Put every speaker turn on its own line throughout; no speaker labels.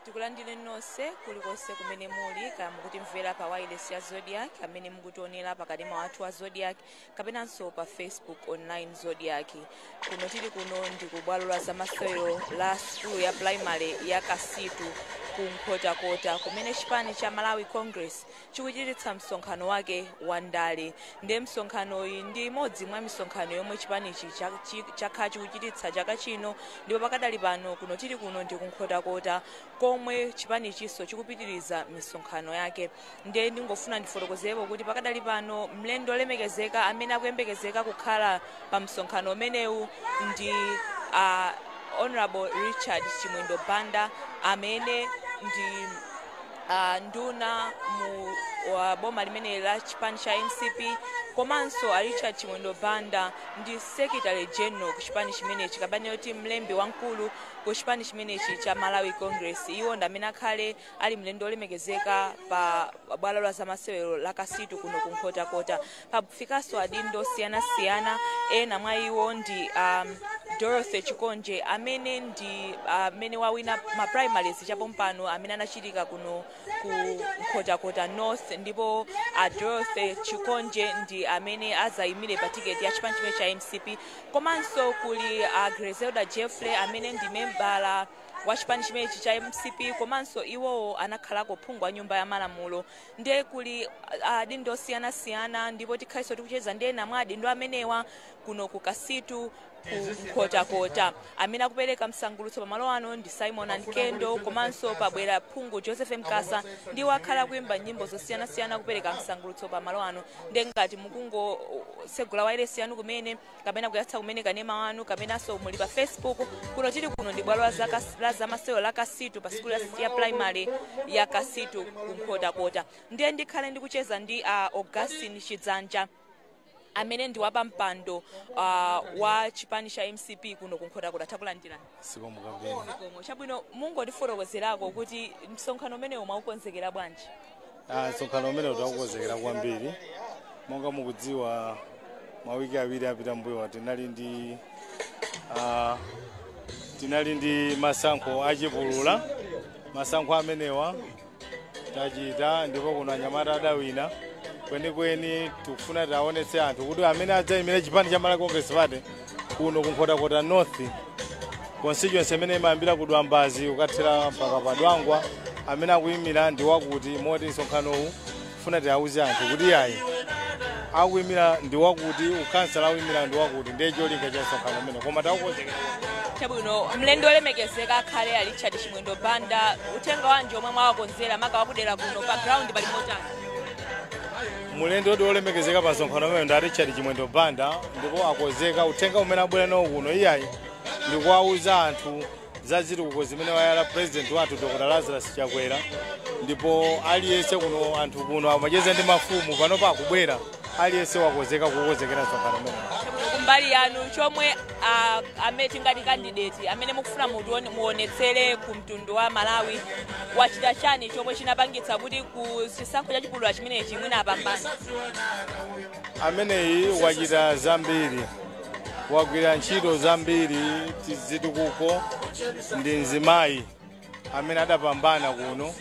Tikulandire nonse kulikonse kumene muli kama kuti mvera pa wireless ya Zodiac amene mukutionera pakati mwa wathu wa Zodiac kapenanso pa Facebook online Zodiac. Kuno tili kuno ndi kubwalo la zamasewero la school ya primary ya Kasitu ku Nkhotakota kumene chipani cha Malawi Congress chikuchititsa msonkhano wake wa ndale. Ndi msonkhano uyu ndi imodzi mwa misonkhano yomwe chipanichi chakhala chikuchititsa chaka chino, ndipo pakadali pano kuno tili kuno ndi ku Nkhotakota komwe chipanichiso chikupitiriza misonkhano yake. Ndiye ndingofuna ndifotokozepo kuti pakadali pano mlendo olemekezeka amene akuyembekezeka kukhala pa msonkhano umenewu ndi Honorable Richard Chimwendo Banda amene ndi nduna wa boma limene la chipani cha MCP, komanso Richard Chimwendo Banda ndi Secretary General ku chipani chimenechi kapena kuti mlembi wankulu ku chipani chimenechi cha Malawi Congress. Iwo ndamene akhale ali mlendo olemekezeka pa bwalo la zamasewero la Kasitu kuno ku Nkhotakota. Pafikanso adindo siyana ena mwa iwo ndi Dorothy Chikonje amene ndi amene wawina ma primaries chapompano amene anachitika kuno ku Nkhotakota North, ndipo Dorothy Chikonje ndi amene azayimire pa tiketi ya chipani chimene cha MCP. Komanso kuli Griselda Jeffrey amene ndi membala wa chipani chimenechi cha MCP, komanso iwowo anakhalako phungu wa nyumba ya malamulo. Ndiye kuli adindo siyana ndipo tikhaliso tikucheza ndi ena mwa adindo amenewa kuno ku Kasitu ku Nkhotakota. Amene akupereka msangulutso pa malo ano ndi Simon Ankendo, komanso pabwera phungu Joseph Mkasa ndi wakhala kuimba nyimbo zosiyana kupereka msangulutso pa malo ano. Ndiye ngati mukungo segula wireless yanu kumene kapena kuyatsa kumene kanema wanu kapenanso muli pa Facebook kuno tili kuno ndi bwalo la zamasewero la Kasitu pa school ya primary ya Kasitu ku Nkhotakota. Ndiye ndikhale ndikucheza ndi Augustine Chidzanja amene ndi wapa mpando wa chipani cha MCP kuno ku Nkhotakota. Takulandirani.
Siko mukambeni.
Chabwino mungotifotokozerako kuti msonkhano umene mwaukonzekera bwanji?
Msonkhano umene taukonzekera kwambiri. Monga mukudziwa mawiki awiri apita mbuyo tinali ndi masankho achipulula. Masankho amenewa tachita ndipo kuno anyamata adawina. Kwenikweni tikufuna taonetse anthu kuti amene adzayimira chipani cha Malawi Congress Party kuno ku Nkhotakota North constituency amene imayambira ku Dwambazi ukathera mpaka pa Dwangwa, amene akuyimira ndi wakuti moti msonkhano uwu kufuna tiauze anthu kuti yayi akuyimira ndi wakuti, ukansala akuyimira ndi wakuti, ndiye cholinga cha msonkhano umene koma taukonzekera.
Chabwino mlendo olemekezeka akhale Richard Chimwendo Banda, uthenga wanje omwe mwawakonzera maka wakudera kuno pa ground pali motani?
Mulendo olemekezeka pa msonkhano umene ndi Richard Chimwendo Banda ndipo akonzeka. Uthenga umene abwera nawo kuno iyayi ndi kuwauza anthu za zitukuko zimene wayala president wathu Dr. Lazarus Chakwera, ndipo aliyense kuno anthu kuno amacheza ndi mafumu pano pa kubwera aliyense wakonzeka kukonzekera msonkhano umene.
Kumbali yanu chomwe amene ngati candidate amene mukufuna muonetsere ku mtundu wa Malawi wachita chani chomwe chinapangitsa kuti ku chisankho cha chipulula chimenechi mwina apambana?
Ameneyi wachita zambiri, wagwira ntchito zambiri zitukuko, ndi mzimayi amene adapambana kuno.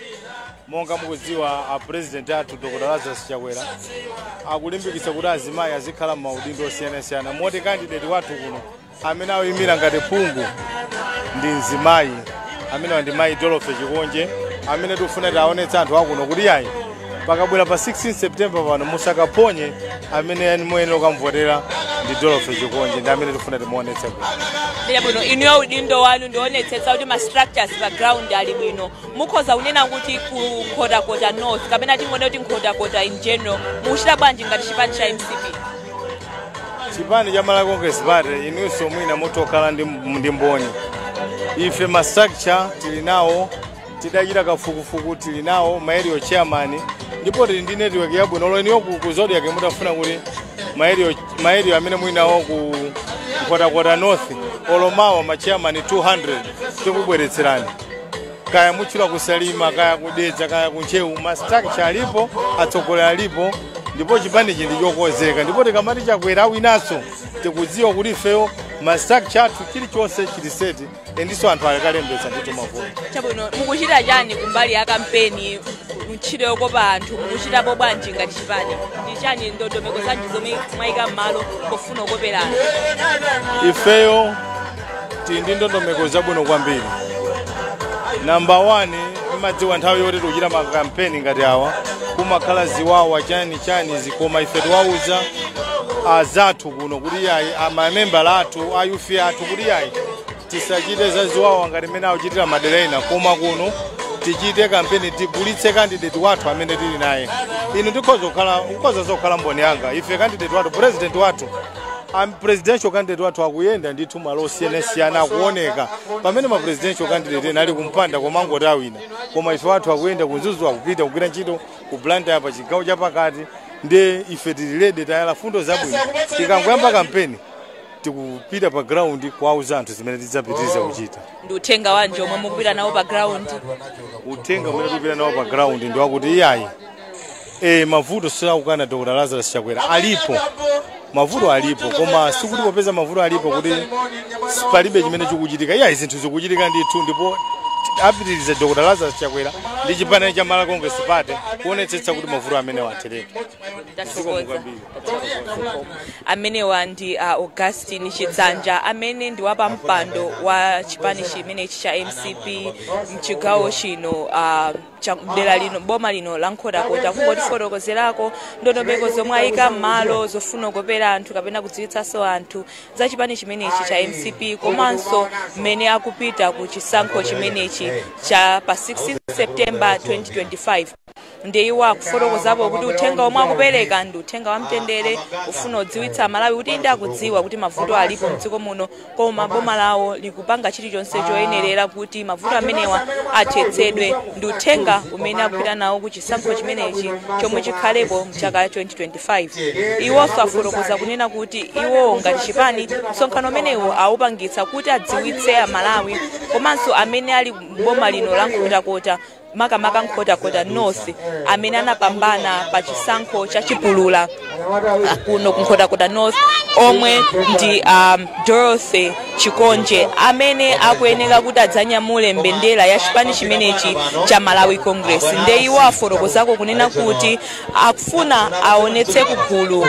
Monga mukudziwa a president athu Dr. Lazarus Chakwera akulimbikitsa kuti azimayi azikhala m'maudindo osiyanasiyana. Moti candidate wathu kuno amene awuyimira ngati phungu ndi mzimayi amene ndi mayi Dorothy Chikonje, amene tikufuna taonetsa anthu akuno kuti yayi pakabwera pa 16 September pano musakaphonye amene muyenera kumvotera ndi Dorothy Chikonje, ndi amene tikufuna timuonetse kuno.
Ndiye bwino inu udindo wanu ndionetsetsa kuti ma structures pa ground ali bwino. Mukhoza kunena kuti ku Nkhotakota North kapena tingone kuti Nkhotakota in general mukuchita bwanji ngati chipani cha MCP?
Chipani cha Malawi Congress Party inunso mwina mutokhala ndi mboni. Ife ma structure tili nawo, tidachita kafukufuku tili nawo, maeneo chairman, ndipo tili ndi network yabwino. Oleniyo ku Zodiac mutafuna kuti maeneo amene mwinawo ku Nkhotakota North olomawa ma chairman 200 tikubweretserani. Kaya muchula kusalima, kaya kudedza, kaya kunchewu, ma structure alipo, atsogoleri alipo, ndipo chipani chindi chokonzeka. Ndipo tikamati Chakwera awinanso tikudziwa kuti ifeyo ma structure athu chilichonse chiliseti endiso anthu akalembetsa ndito mavuto.
Chabwino mukuchita chani kumbali ya kampeni ntchito yokopa anthu mukuchitapo bwanji ngati chipani ndi chani ndondomeko zanji zomwe mwayika m'malo pofuna okopera anthu?
Ifeyo tili ndi ndondomeko zabwino kwambiri. Number 1 imadziwa nthawi yoti tikuchita makampeni ngati awa kumakhala ziwawa chani zikoma ife tiwauza azathu kuno kuti yayi amamembala athu ayufi athu kuti yayi tisachite za ziwawa ngati mmene akuchitira maderena koma kuno tichite kampeni tipulitse candidate wathu amene tili naye. Inu ukhoza zokhala mboni yanga ife candidate wathu president wathu presidential candidate wathu akuyenda ndithu malo osiyanasiyana akuoneka pamene ma presidential candidate ena ali kumpanda komangoti awina koma ife wathu akuyenda kunzuzu akupita kugwira ntchito ku Blantyre pa chigawo chapakati ndi ife tililede tayala fundo zabwino tikangoyamba kampeni tikupita pa ground kuwauza anthu zimene tidzapitiriza kuchita.
Ndi uthenga wanji omwe mukupita nawo pa ground?
Uthenga umene tikupita nawo pa ground ndi wakuti iyayi mavuto saukana Dr. Lazarus Chakwera alipo. Mavuto alipo koma sikuti popeza mavuto alipo kuti palibe chimene chikuchitika. Iya zinthu zikuchitika ndithu ndipo apitiriza Dr. Lazarus Chakwera ndi chipani cha Mala Congress Party kuonetsetsa kuti mavuto amene watereka.
Amenewa ndi Augustine Chidzanja amene ndi wapa mpando wa chipani chimenechi cha MCP mchigawo chino dera lino boma lino la Nkhotakota kungotifotokozerako ndondomeko zomwe ayika m'malo zofuna kukopera anthu kapena kudziwitsanso anthu za chipani chimenechi cha MCP komanso mmene akupita ku chisankho chimenechi cha pa 16 September 2025. Ndiye akufotokozapo kuti uthenga omwe akupereka ndi uthenga wa mtendere ufuna kudziwitsa Malawi kuti ndi akudziwa kuti mavuto alipo mdziko muno koma boma lawo likupanga chilichonse choyenerera kuti mavuto amenewa athetsedwe. Ndi uthenga umene akupita nawo ku chisankho chimenechi chomwe chikhalepo mchaka 2025. Iwonso afotokoza kunena kuti iwo ngati chipani msonkhano umenewu awupangitsa kuti adziwitse Amalawi komanso amene ali boma lino la Nkhotakota makamaka Nkhotakota North amene anapambana pa chisankho cha Chipulula kuno ku Nkhotakota North omwe ndi Dorothy Chikonje amene akuyenera kuti adzanyamule mbendera ya chipani chimenechi cha Malawi Congress. Ndiye iwo afotokozako kunena kuti akufuna aonetse kugulu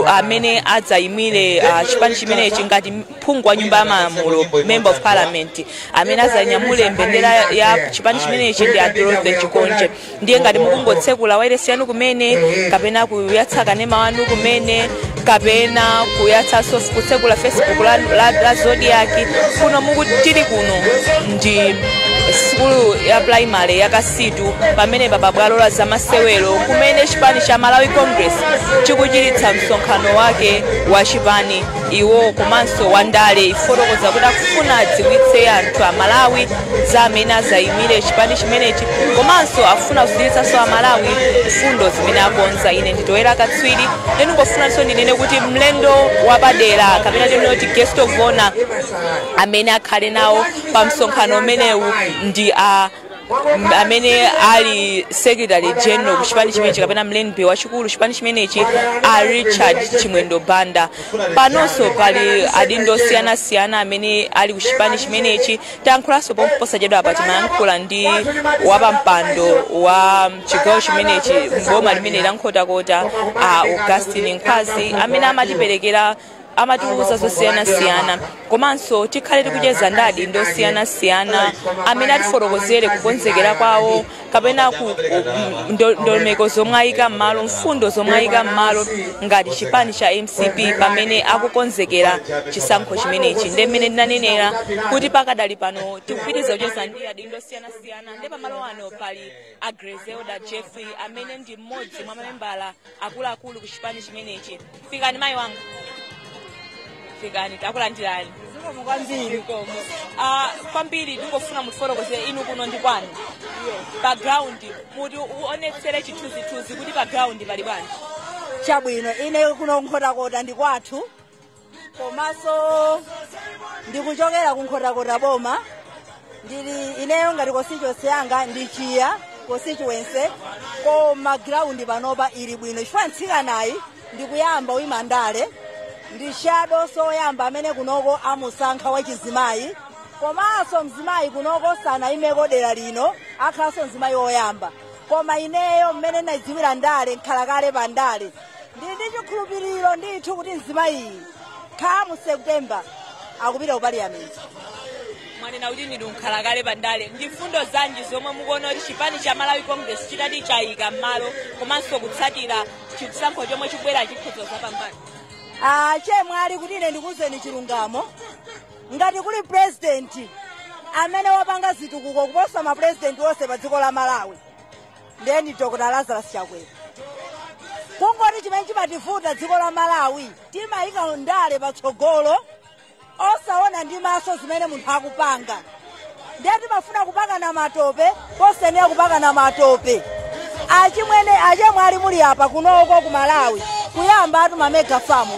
amene adzayimire chipani chimenechi ngati mphungu wa nyumba ya malamulo member of parliament amene adzanyamule mbendera ya chipani chimenechi ndi Dorothy Chikonje. Ndiye ngati mukungotsekula wailesi yanu kumene kapena kuyatsa kanema wanu kumene kapena kuyatsanso kutsekula Facebook la Zodiac kuno mukutili kuno ndi skulu ya primary ya Kasitu pamene bababwalo la zamasewero kumene chipani cha Malawi Congress chikuchititsa msonkhano wake wa chipani iwo komanso wandale ifotokoza kuti akufuna adziwitse anthu a Malawi za amene azayimire chipani chimenechi komanso afuna kudziwitsanso a Malawi mfundo zimene akonza. Ine nditoera katswiri ndingofunanso ndinene kuti mlendo wapadera kapena tinoti guest of honor amene akhale nawo pa msonkhano umenewu ndi amene ali secretary general ku chipani chimenechi kapena mlembi wachikulu chipani chimenechi Richard Chimwendo Banda. Panonso pali adindo osiyanasiyana amene ali ku chipani chimenechi. Tankhulanso posachedwa apa timayankhula ndi wapampando wa chigawo chimenechi mboma limene la Nkhotakota Augustine Nkwazi amene amatiperekera amatiuza zosiyanasiyana komanso tikhale tikucheza ndadi ndosiyanasiyana amene atifotokozere kukonzekera kwawo kapena ndondomeko zomwe ayika m'malo mfundo zomwe ayika m'malo ngati chipani cha MCP pamene akukonzekera chisankho chimenechi. Ndi mmene ndinanenera kuti pakadali pano tikupitiriza kucheza ndi adindo osiyanasiyana ndi pamalo ano pali Griselda Jeffrey amene ndi mmodzi mwa mamembala akuluakulu ku chipani chimenechi. Fikani mayi wanga. Fikani takulandirani. Kwambiri ndingofuna mutifotokozere inu kuno ndi kwanu. Background muti uonetsere chithunzithunzi kuti background pali bwanji.
Chabwino ine kuno Nkhotakota ndi kwathu komanso ndikuchokera ku Nkhotakota boma ndili ineyo ngati constituency yanga ndi Chiya constituency koma ground panopa ili bwino chifukwa ntsika nayi ndikuyamba uimandale ndi Shadow soyamba amene kunoko amusankha wachizimayi komanso mzimayi kunoko sanayimeko dera lino akhalanso mzimayi woyamba koma ineyo mmene nadziwira ndale nkhalakale pa ndale ndi chikhulupiriro ndithu kuti mzimayi mu September akupita ku parliament.
Mwanena kuti ndi nkhalakale pa ndale ndi mfundo zanji zomwe mukuona kuti chipani cha Malawi Congress chitati chayika m'malo komanso kutsatira chisankho chomwe chibwera chikhozo zapambana.
Chemwe ali kuti ine ndikuzeni chilungamo ngati kuli president amene wapanga zitukuko kuposa ma president onse pa dziko la Malawi ndi Dr. Lazarus Chakwera. Kungoti chimene chimativuta dziko la Malawi timayika ndale patsogolo osaona ndi maso zimene munthu akupanga ndiye timafuna kupanga na matope posenera kupanga na matope achemwe ali muli apa kunoko ku Malawi kuyamba atu ma mega farm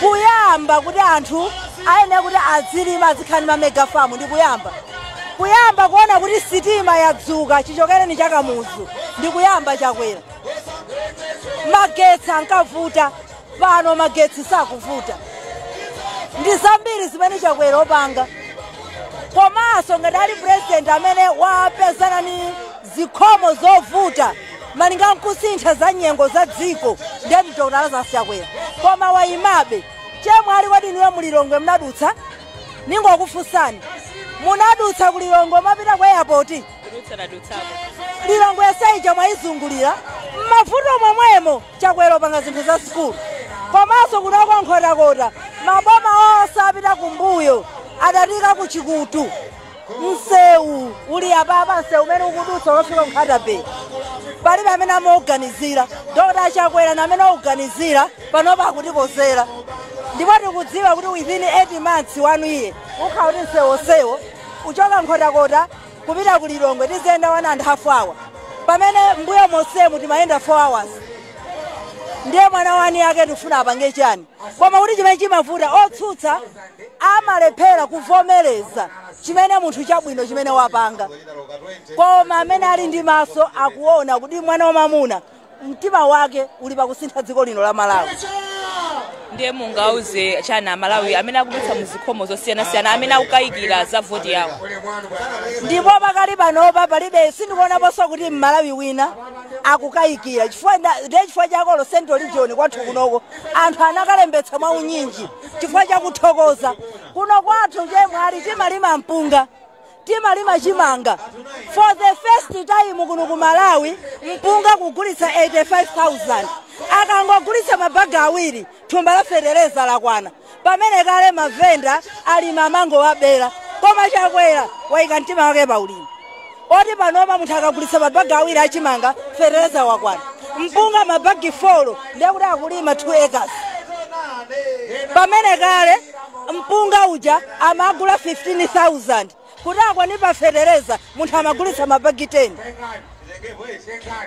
kuyamba kuti anthu aene kuti adzilima azikhani ma mega farm ndi kuyamba kuona kuti sitima yadzuka chichokere ni chakamuzu ndi kuyamba Chakwera. Magetsi ankavuta pano magetsi sakuvuta ndi zambiri zimene Chakwera opanga komanso ngati ali president amene wapezana ni zikhomo zovuta malinga nkusintha za nyengo za dziko ndi Dr. Lazarus Chakwera koma wayimabe chemwe ali wadi niwe mulilongwe mnadutsa ningokufunsani munadutsa kulilongwe mapita kwa airport lilongwe saija mwaizungulira mavuto momwemo Chakwera opanga zinthu za sikulu komanso kunoko nkhotakota maboma onse apita kumbuyo adatika ku Chikutu msewu uli apapa msewu umene ukudutsa ukafika Nkhata Bay palibe amene amaorganizira Dr. Chakwera na amene oorganizira panopa akutikozera ndipo tikudziwa kuti within 8 months 1 year ukha kuti msewu uchoka nkhotakota kupita ku Lilongwe tizenda 1.5 hour pamene mbuyo mosemu timayenda 4 hours ndiye mwana wani yake tifuna apange chani koma kuti chimene chimavuta otsutsa amalephera kuvomereza chimene munthu chabwino chimene wapanga koma amene ali ndi maso akuona kuti mwana wamamuna mtima wake uli pakusintha dziko lino la Malawi.
Ndiye mungauze chana Malawi amene akudutsa muzikhomo zosiyana-siyana amene akukayikira za voti yawo
ndipo pakali panopa palibe sindikuonaponso kuti Malawi wina akukayikira chifukwa chakolo Central Region kwathu kunoko anthu anakalembetsa mwa unyinji chifukwa chakuthokoza kuno kwathu chemwe ali timalima mpunga timalima chimanga for the first time kuno ku Malawi mpunga kugulitsa 85,000 akangogulitsa mabaga awiri thumba la fereleza lakwana pamene kale mavenda ali mamango wabera koma Chakwera waika mtima wake pa ulimi oti panopa munthu akagulitsa mabaga awiri achimanga fereleza wakwana mpunga mabagi 4 ndiye kuti akulima 2 acres pamene kale mpunga uja amagula 15,000 kuti akwanipa fereleza munthu amagulitsa mabagi 10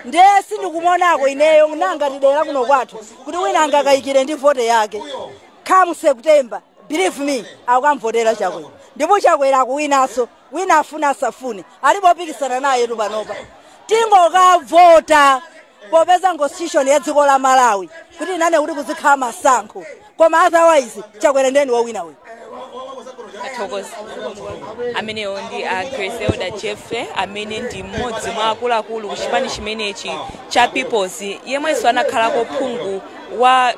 ndiye sindikumonako ineyo nanga tidera kuno kwathu kuti wina angakayikire ndi vote yake come September believe me akamvotera Chakwera ndipo Chakwera akuwinaso wina afuna asafune alipopikisana naye tu panopa tingokavota popeza constitution ya dziko la Malawi kuti nane kuti kuzikhala masankho koma otherwise Chakwera ndeni wawina we.
Athokoza ameneyo ndi Griselda Jeffrey amene ndi mmodzi mwa akuluakulu ku chipani chimenechi cha Peoples yemwenso anakhalako phungu wa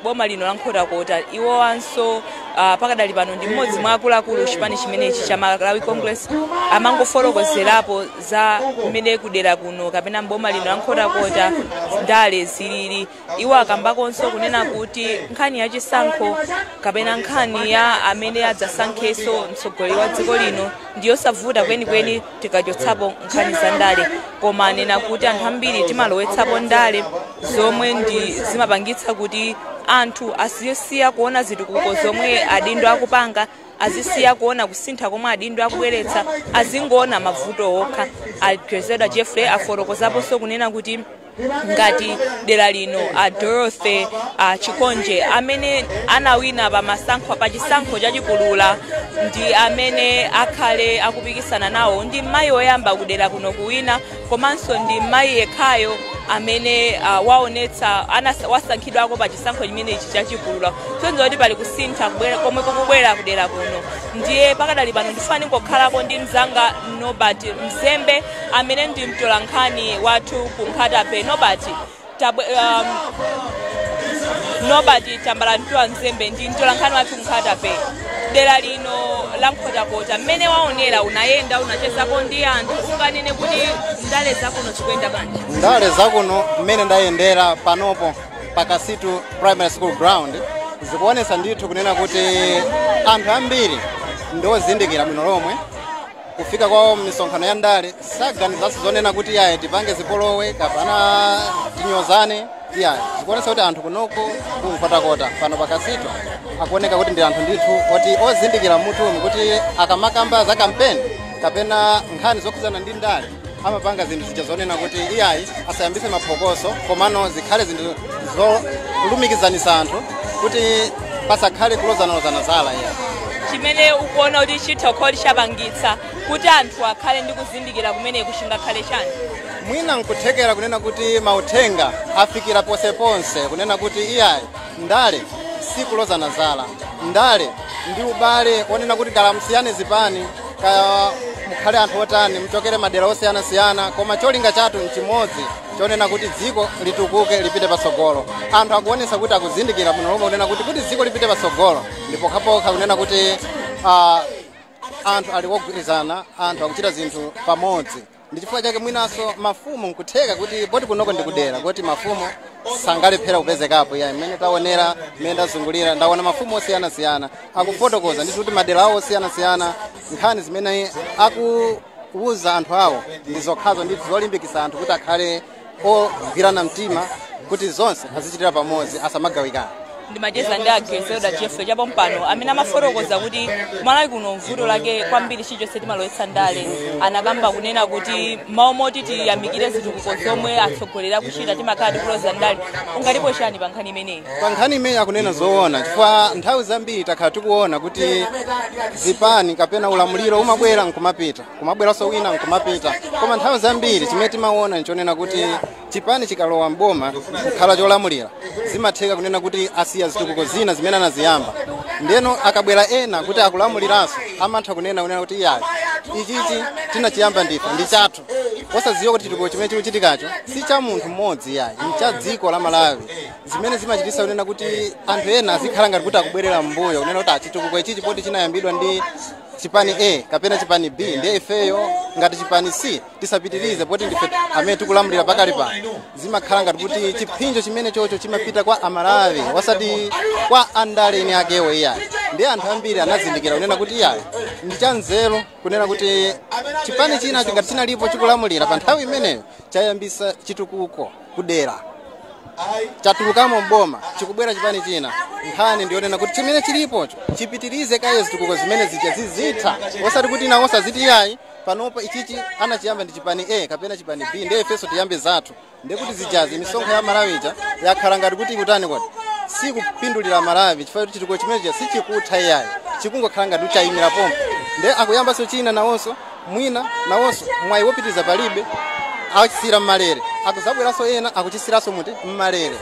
boma lino la Nkhotakota iwo wanso pakadali pano ndi mmodzi mwa akuluakulu chipani chimenechi cha Malawi Congress amangofotokozerapo za mmene kudera kuno kapena boma lino la Nkhotakota ndale zilili iwo akambakonso kunena kuti nkhani ya chisankho kapena nkhani ya amene adzasankheso mtsogoleri wa dziko lino ndiyosavuta kwenikweni tikachotsapo nkhani za ndale koma anena kuti anthu ambiri timalowetsapo ndale zomwe ndi zimapangitsa kuti anthu asisiya kuona zitukuko zomwe adindo akupanga azisiya kuona kusintha komwe adindo akubweretsa azingoona mavuto okha. Griselda Jeffrey afotokozaponso kunena kuti ngati dera lino Dorothy Chikonje amene anawina pa chisankho chachikulula ndi amene akhale akupikisana nawo ndi mayi oyamba kudera kuno kuwina komanso ndi mayi yekhayo amene waonetsa wasankhidwako pa chisankho chimene ichi chachikulu tonza kuti pali kusintha komwe kukubwera kudera kuno ndiye pakadali pano ndifani kokhalako ndi mzanga Nobert Mzembe amene ndi mtolankhani wathu ku Nkhatape. Nobert Tambalantua Mzembe ndi mtolankhani wathu Nkhatape. Dera lino la Nkhotakota mmene waonera unayenda unachezako ndi anthu unganene kuti ndale zakuno zikuyenda bwanji?
Ndale zakuno mmene ndayendera panopo Pakasitu Primary School Ground zikuonesa ndithu kunena kuti anthu ambiri ndiozindikira bwino lomwe kufika kwawo misonkhano ya ndale saganizanso zonena kuti yaye tipange zipolowe kapena tinyozane. Yeah, zikuonesa kuti anthu kunoko ku Nkhotakota pano Pakasitu akuoneka kuti ndi anthu ndithu kuti ozindikira mutumi kuti akamakamba za kampeni kapena nkhani zokhudzana ndi ndale amapanga zinthu zija zonena kuti iyayi asayambise maphokoso komano zikhale zinthu zolumikizanisa anthu kuti pasakhale kulozana zala.
Chimene ukuona kuti chithokoli chapangitsa kuti anthu akhale ndi kuzindikira kumene kushingakhale chani?
Mwina nkuthekera kunena kuti mauthenga afikira ponseponse kunena kuti iyayi ndale sikulozana zala, ndale ndi ubale onena kuti kala msiyane zipani kaya mukhale anthu otani mchokere madera osiyana-siyana koma cholinga chathu nchimodzi chonena kuti dziko litukuke lipite pasogolo. Anthu akuonesa kuti akuzindikira bwino lomwe kunena kuti dziko lipite pasogolo ndipo kapokha kunena kuti anthu ali ogwirizana, anthu akuchita zinthu pamodzi. Ndi chifukwa chake mwinaso mafumu nkutheka kuti poti kunoko ndikudera kuti mafumu sangalephera kupezekapo. Ya imene taonera imene ndazungulira ndaona mafumu osiyana-siyana akufotokoza ndithu kuti madera awo osiyana-siyana nkhani zimene akuuza anthu awo ndi zokhazo ndithu zolimbikisa anthu kuti akhale ogwirana mtima kuti zonse azichitira pamodzi asamagawikana.
Ndimacheza ndi Agriselda Jeffrey chapo mpano amene amafotokoza kuti Malawi kuno mvuto lake kwambiri chilichonse timalowetsa ndale. Anakamba kunena kuti mawu moti tiyamikire zitukuko zomwe atsogolera kuchita timakhala tikuloza ndale. Ungalipo chani pa nkhani imeneyi?
Pa nkhani imeneyi akunena zoona chifukwa nthawi zambiri takhala tikuona kuti zipani kapena ulamuliro umabwera nkumapita kumabweranso wina nkumapita koma nthawi zambiri chimene timaona nchonena kuti chipani chikalowa mboma kukhala cholamulira zimatheka kunena kuti asiya zitukuko zina zimene anaziyamba ndeno akabwera ena kuti akulamuliranso amatha kunena kuti iyayi ichichi tinachiyamba ndife ndi chathu osaziwa kuti chitukuko chimene chikuchitikacho si cha munthu mmodzi iyayi ni cha dziko la Malawi zimene zimachitisa kunena kuti anthu ena azikhala ngati kuti akubwerera mbuyo kunena kuti chitukuko ichichi poti chinayambidwa ndi chipani A kapena chipani B ndi ifeyo ngati chipani C tisapitirize poti ndife amene tikulamulira pakali pano zimakhala ngati kuti chiphinjo chimene chocho chimapita kwa Amalawi wasati kwa andale ine akewo iyayi. Ndi anthu ambiri anazindikira kunena kuti iyayi ndi chanzeru kunena kuti chipani china ngati chinalipo chikulamulira pa nthawi imeneyo chayambisa chitukuko kudera chatulukamo mboma chikubwera chipani china nkhani ndionena kuti chimene chilipocho chipitirize kaye zitukuko zimene zizitha osati kuti na osaziti yayi panopo ichichi anachiyamba ndi chipani A kapena chipani B ndiye ifeso tiyambe zathu ndiye kuti zijazi misonkho ya Malawicha yakhala ngati kuti ikutani kodi si kupindulira Malawi chifukwa kuti chitukuko chimene si chikutha yayi chikungokhala ngati chayimira pompo ndiye akuyambaso china nawonso mwina nawonso mwayi wopitiza palibe achisira mmalere akuzabweraso ena akuchisiraso muti mmalere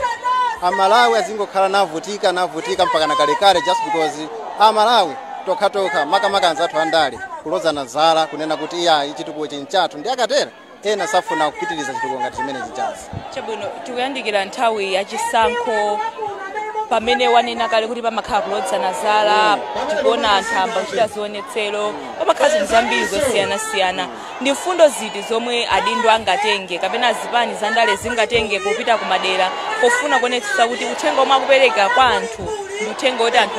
Amalawi azingokhala navutika mpaka na kalekale just because Amalawi tokha makamaka anzathu andale kulozana zala kunena kuti iyayi chitukuko chinchathu ndi akatera ena safuna kupitiriza chitukuko ngati chimene chichazi.
Chabwino tikuyandikira nthawi ya chisankho pamene wanena kale kuti pamakhala kulozana zala tikuona anthu amba kuchita zionetsero pamakhala zinthu zambiri zosiyana-siyana. Ndi mfundo ziti zomwe adindo angatenge kapena zipani za ndale zingatenge kupita kumadera pofuna kuonetsa kuti uthenga omwe akupereka kwa anthu ndi uthenga oti anthu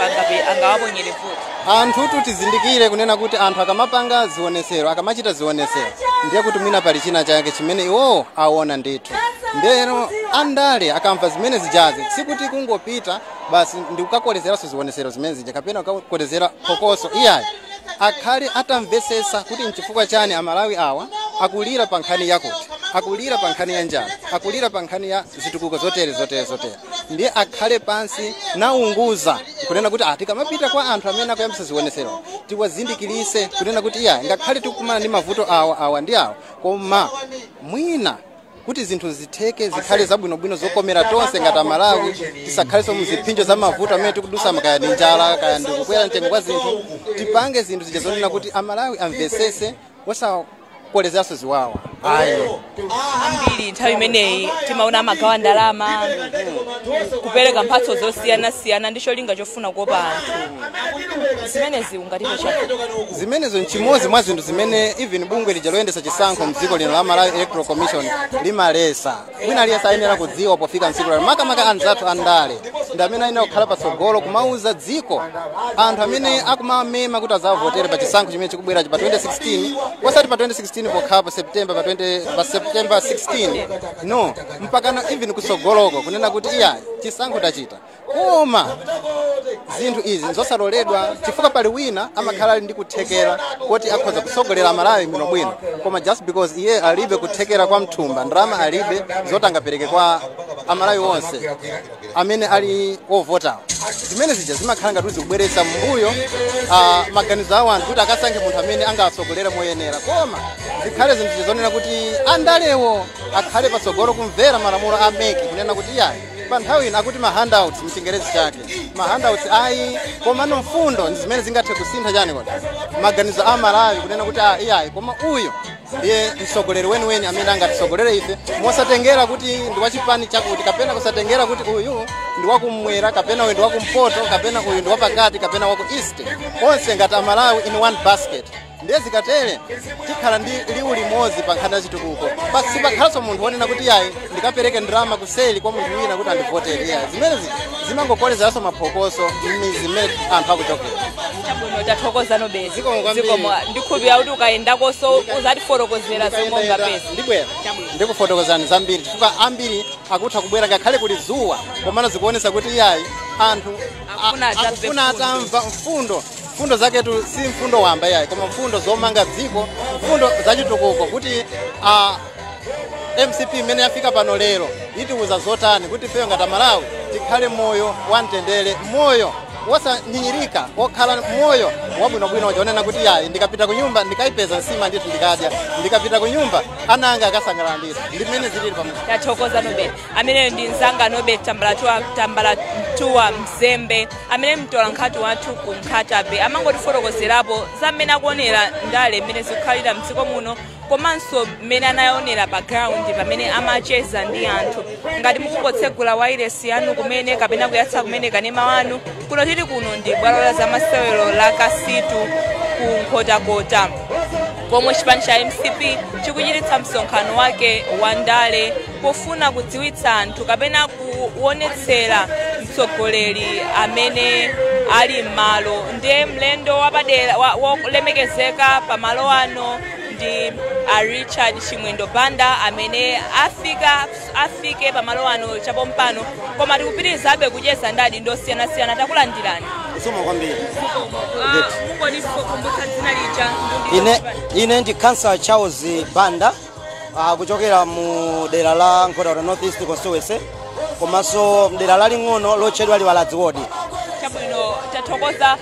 angawaponyere vuto?
Anthu tizindikire kunena kuti anthu akamapanga zionesero akamachita zionesero ndiye kuti mwina pali china chake chimene iwo aona ndithu. Ndeno andale akamva zimene zijazi sikuti kungopita basi ndi kukakolezeraso zionesero zimene zija kapena kukakolezera phokoso iyayi akhali atamvesesa kuti nchifukwa chani Amalawi awa akulira pa nkhani yakuti akulira pa nkhani ya njala akulira pa nkhani ya zitukuko zotere ndiye akhale pansi naunguza kunena kuti tikamapita kwa anthu amene akuyambisa zionesero tiwazindikirise kunena kuti iya ngakhale tikukumana ndi mavuto awa ndi awa koma mwina kuti zinthu zitheke zikhale zabwinobwino zokomera tonse ngati Amalawi, tisakhalenso muziphinjo za mavuto amene tikudusa kaya ndi njala kaya ndi kukwera mtengo kwa zinthu. Tipange zinthu zija zonena kuti Amalawi amvesese osakolezanso ziwawa.
Ambiri nthawi imeneyi timaona amagawa ndalama kupereka mphatso zosiyanasiyana ndi cholinga chofuna kuopa anthu. Zimenezi ungatipe chani?
Zimenezo nchimodzi mwa zinthu zimene even bungwe lija loyendesa chisankho mdziko lino la Malawi Electoral Commission limalesa. Wina aliyense ayenera kudziwa pofika mtsiku lalo makamaka anzathu andale ndi amene ayenera kukhala patsogolo kumauza dziko anthu amene akumamema kuti azavotere pa chisankho chimene chikubwera pa 2016 wasati pa 2016 pokhala pa September 16 no mpaka even kusogoloko kunena kuti iya chisankho tachita koma zinthu izi nzosaloledwa chifukwa pali wina amakhala ali ndi kuthekera kuti akhoza kusogolera Amalawi bwino bwino koma just because iye alibe kuthekera kwa mthumba ndalama alibe zotangapereke kwa Amalawi onse amene ali ovota zimene zija zimakhala ngati zikubweretsa mbuyo maganizo awo anthu kuti akasankhe munthu amene angasogolera moyenera koma zikhale zinthu zonena kuti andalewo akhale patsogolo kumvera malamulo a MEC kunena kuti iyayi pa nthawi ina akuti ma-handouts mchingerezi chake ma-handouts ayi koma no mfundo zimene zingathe kusintha chani kodi maganizo a Malawi kunena kuti iyayi koma uyo ndiye msogoleri weniweni amene angatisogolere ife mosatengera kuti ndi wachipani chakuti kapena kusatengera kuti uyu ndi wakumwera kapena uyu ndi wakumpoto kapena uyu ndi wapakati kapena waku east onse ngati Amalawi in one basket ndiye zikatere tikhala ndi liwu limodzi pa nkhani ya chitukuko basi pakhalanso munthu wonena kuti yayi ndikapereke ndalama kuseli kwa munthu wina kuti andivotere yayi zimenezi zimangokolezeranso maphokoso m'mizi imene anthu akuchokera.
Chabwino tathokoza nobezi zikomo ndikhulupirira kuti ukayendakonso uzatifotokozera zomwe ungapeza.
Ndibwera ndikufotokozani zambiri chifukwa ambiri akutha kubwera ngakhale kuli dzuwa komano zikuonesa kuti yayi anthu akufuna atamva mfundo zaketu si mfundo wamba yayi koma mfundo zomanga dziko mfundo zachitukuko kuti MCP imene yafika pano lero itiuza zotani kuti feyo ngati Malawi tikhale moyo wamtendere moyo wosanyinyirika okhala moyo wabwinobwino chonena kuti yayi ndikapita ku nyumba ndikayipeza nsima ndithu ndikadya ndikapita ku nyumba ananga akasangalala ndithu ndi mmene zilili pamwe.
Tathokoza Nobel amene ndi nzanga Nobel Tambalatuwa Mzembe amene mtola nkhati wathu ku Nkhatabe amangotifotokozerapo za mmene akuonera ndale mmene zikukhalira mdziko muno komanso mmene anayaonera pa ground pamene amacheza ndi anthu ngati mukungotsegula wireless yanu kumene kapena kuyatsa kumene kanema wanu kuno tili kuno ndi bwalo la zamasewero la Kasitu ku Nkhotakota pomwe chipani cha MCP chikuchititsa msonkhano wake wa ndale pofuna kudziwitsa anthu kapena kuonetsera mtsogoleri amene ali m'malo ndiye mlendo wapadera wolemekezeka pamalo ano ndi Richard Chimwendo Banda amene afike pamalo ano chapompano koma tikupitirizabe kucheza ndadi ndosiyanasiyana takulandirani.
Somo kwambiri.
Kumbutsa dzina lija
ine ndi Councilor Charles Banda kuchokera mu dera la Nkhotakota North East Constituency komanso dera laling'ono lotchedwa Liwaladzi Ward.
Chabwino tathokoza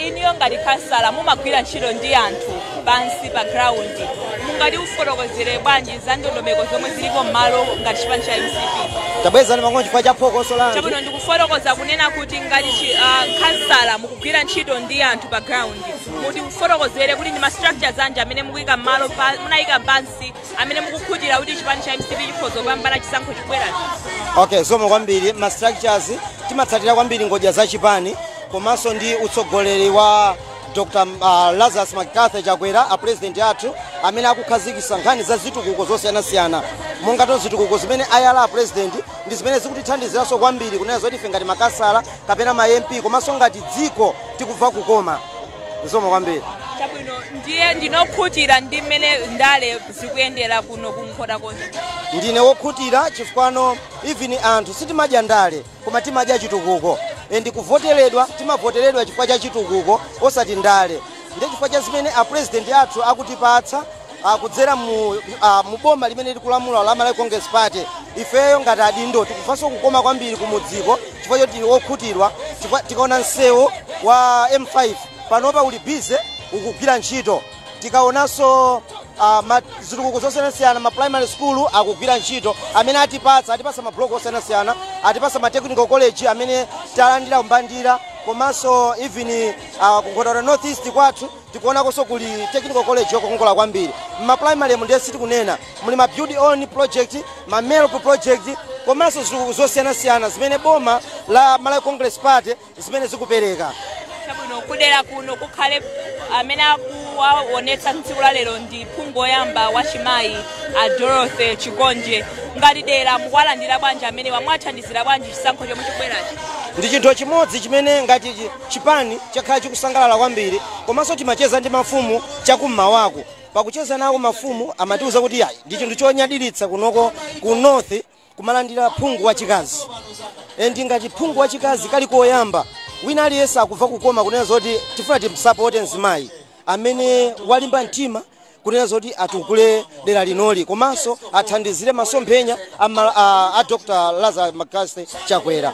iniyo ngati kansala mumagwira ntchito ndi anthu pansi pa ground mungati ufotokozere bwanji za ndondomeko zomwe zilipo m'malo ngati chipani cha MCP.
Tabweza ndi mangono chifukwa cha phokoso lanu.
Chabwino ndikufotokoza kunena kuti ngati kansala mukugwira ntchito ndi anthu pa ground muti ufotokozere kuti ndi ma structures anje amene mukuyika m'malo munayika pansi amene mukukhutira kuti chipani cha MCP chikhoza kupambana chisankho chibwerachi.
Okay, somo kwambiri ma structures timatsatira kwambiri ngodya za chipani komanso ndi utsogoleri wa Dr. Lazarus Makathi Chakwera a president athu amene akukhazikitsa nkhani za zitukuko zosiyanasiyana monga zitukuko zimene ayala a president ndi zimene zikutithandiziranso kwambiri kunena zoti ife ngati makasala kapena ma MP komanso ngati dziko tikubva kukoma somo kwambiri.
Chabwino ndiye ndinokhutira ndi mmene ndale zikuyendera kuno ku Nkhotakota.
Ndine wokhutira chifukwa even anthu sitimadya ndale koma timadya chitukuko ndi kuvoteredwa timavoteredwa chifukwa cha chitukuko osati ndale ndi chifukwa cha zimene a president athu akutipatsa kudzera mu boma limene likulamula la Malawi Congress Party ifeyo ngati adindo tikufanso kukoma kwambiri kumudziko chifukwa choti wokhutirwa chifukwa tikaona msewu wa M5 panopa uli bize ukugwira ntchito tikaonanso zitukuko zosiyanasiyana ma primary school akugwira ntchito amene atipasa mablock osiyanasiyana, atipasa ma technical college amene talandira mbandira, komanso even kunkhotakota north east kwathu tikuonakonso kuli technical college yokongola kwambiri. Ma primary munde sitikunena muli ma build on project, ma MELP project, komanso zitukuko zosiyanasiyana zimene boma la Malawi Congress Party zimene zikupereka.
Chabwino kudera kuno kukhale amene akuwaonetsa tsiku la lero ndi phungu oyamba wa chimayi a Dorothy Chikonje. Ngati dera mukuwalandira bwanji amene wamwathandizira bwanji chisankho chomwe chikubwerachi?
Ndi chinthu chimodzi chimene ngati chipani chakhala chikusangalala kwambiri, komanso timacheza ndi mafumu chakum'mawako. Pakucheza nawo mafumu amatiuza kuti yayi ndi chinthu chonyadiritsa kunoko ku north kumalandira phungu wachikazi. Ndi ngati phungu wachikazi kali koyamba wina aliyense akuva kukoma kunena zoti tifuna timsapote mzimayi amene walimba mtima kunena zoti atukule dera linoli, komanso athandizire masomphenya a Dr. Lazarus McCarthy Chakwera.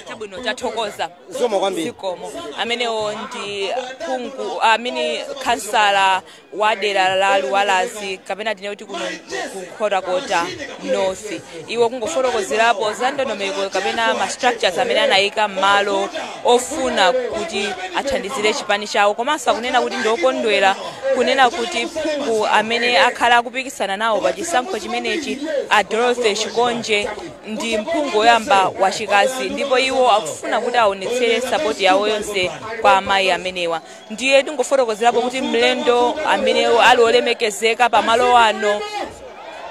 Chabwino tathokoza
zikomo kwambiri.
Zikomo amenewo ndi phungu amene kansala wa dera la Luwalazi kapena tine kuti kuno kukhotakota north. Iwo kungofotokozerapo za ndondomeko kapena ma structures amene anayika m'malo ofuna kuti athandizire chipani chawo, komanso akunena kuti ndokondwera kunena kuti phungu amene akhala akupikisana nawo pa chisankho chimenechi a Dorothy Chikonje ndi mphungu oyamba wachikazi, ndipo iwo akufuna kuti aonetsere support yawo yonse kwa amayi amenewa. Ndiye tingofotokozerapo kuti mlendo amene ali olemekezeka pamalo ano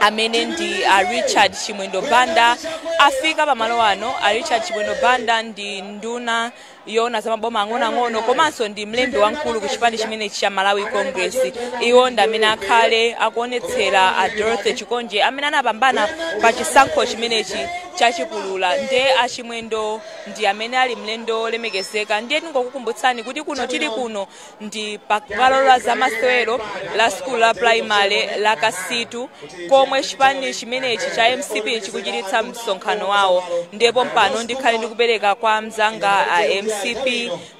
amene ndi a Richard Chimwendo Banda afika pamalo ano. A Richard Chimwendo Banda ndi nduna yona za maboma ang'onoang'ono komanso ndi mlembi wamkulu ku chipani chimene cha Malawi Congress. Iwo ndi amene akhale akuonetsera a Dorothy Chikonje amene anapambana pa chisankho chimenechi chachipulula. Nde achimwendo ndi amene ali mlendo olemekezeka. Ndiye tingokukumbutsani kuti kuno tili kuno ndi pabwalo la zamasewero la school la primary la Kasitu komwe chipani chimenechi cha MCP chikuchititsa msonkhano wawo. Ndipo mpano ndikhale ndikupereka kwa mzanga a MCP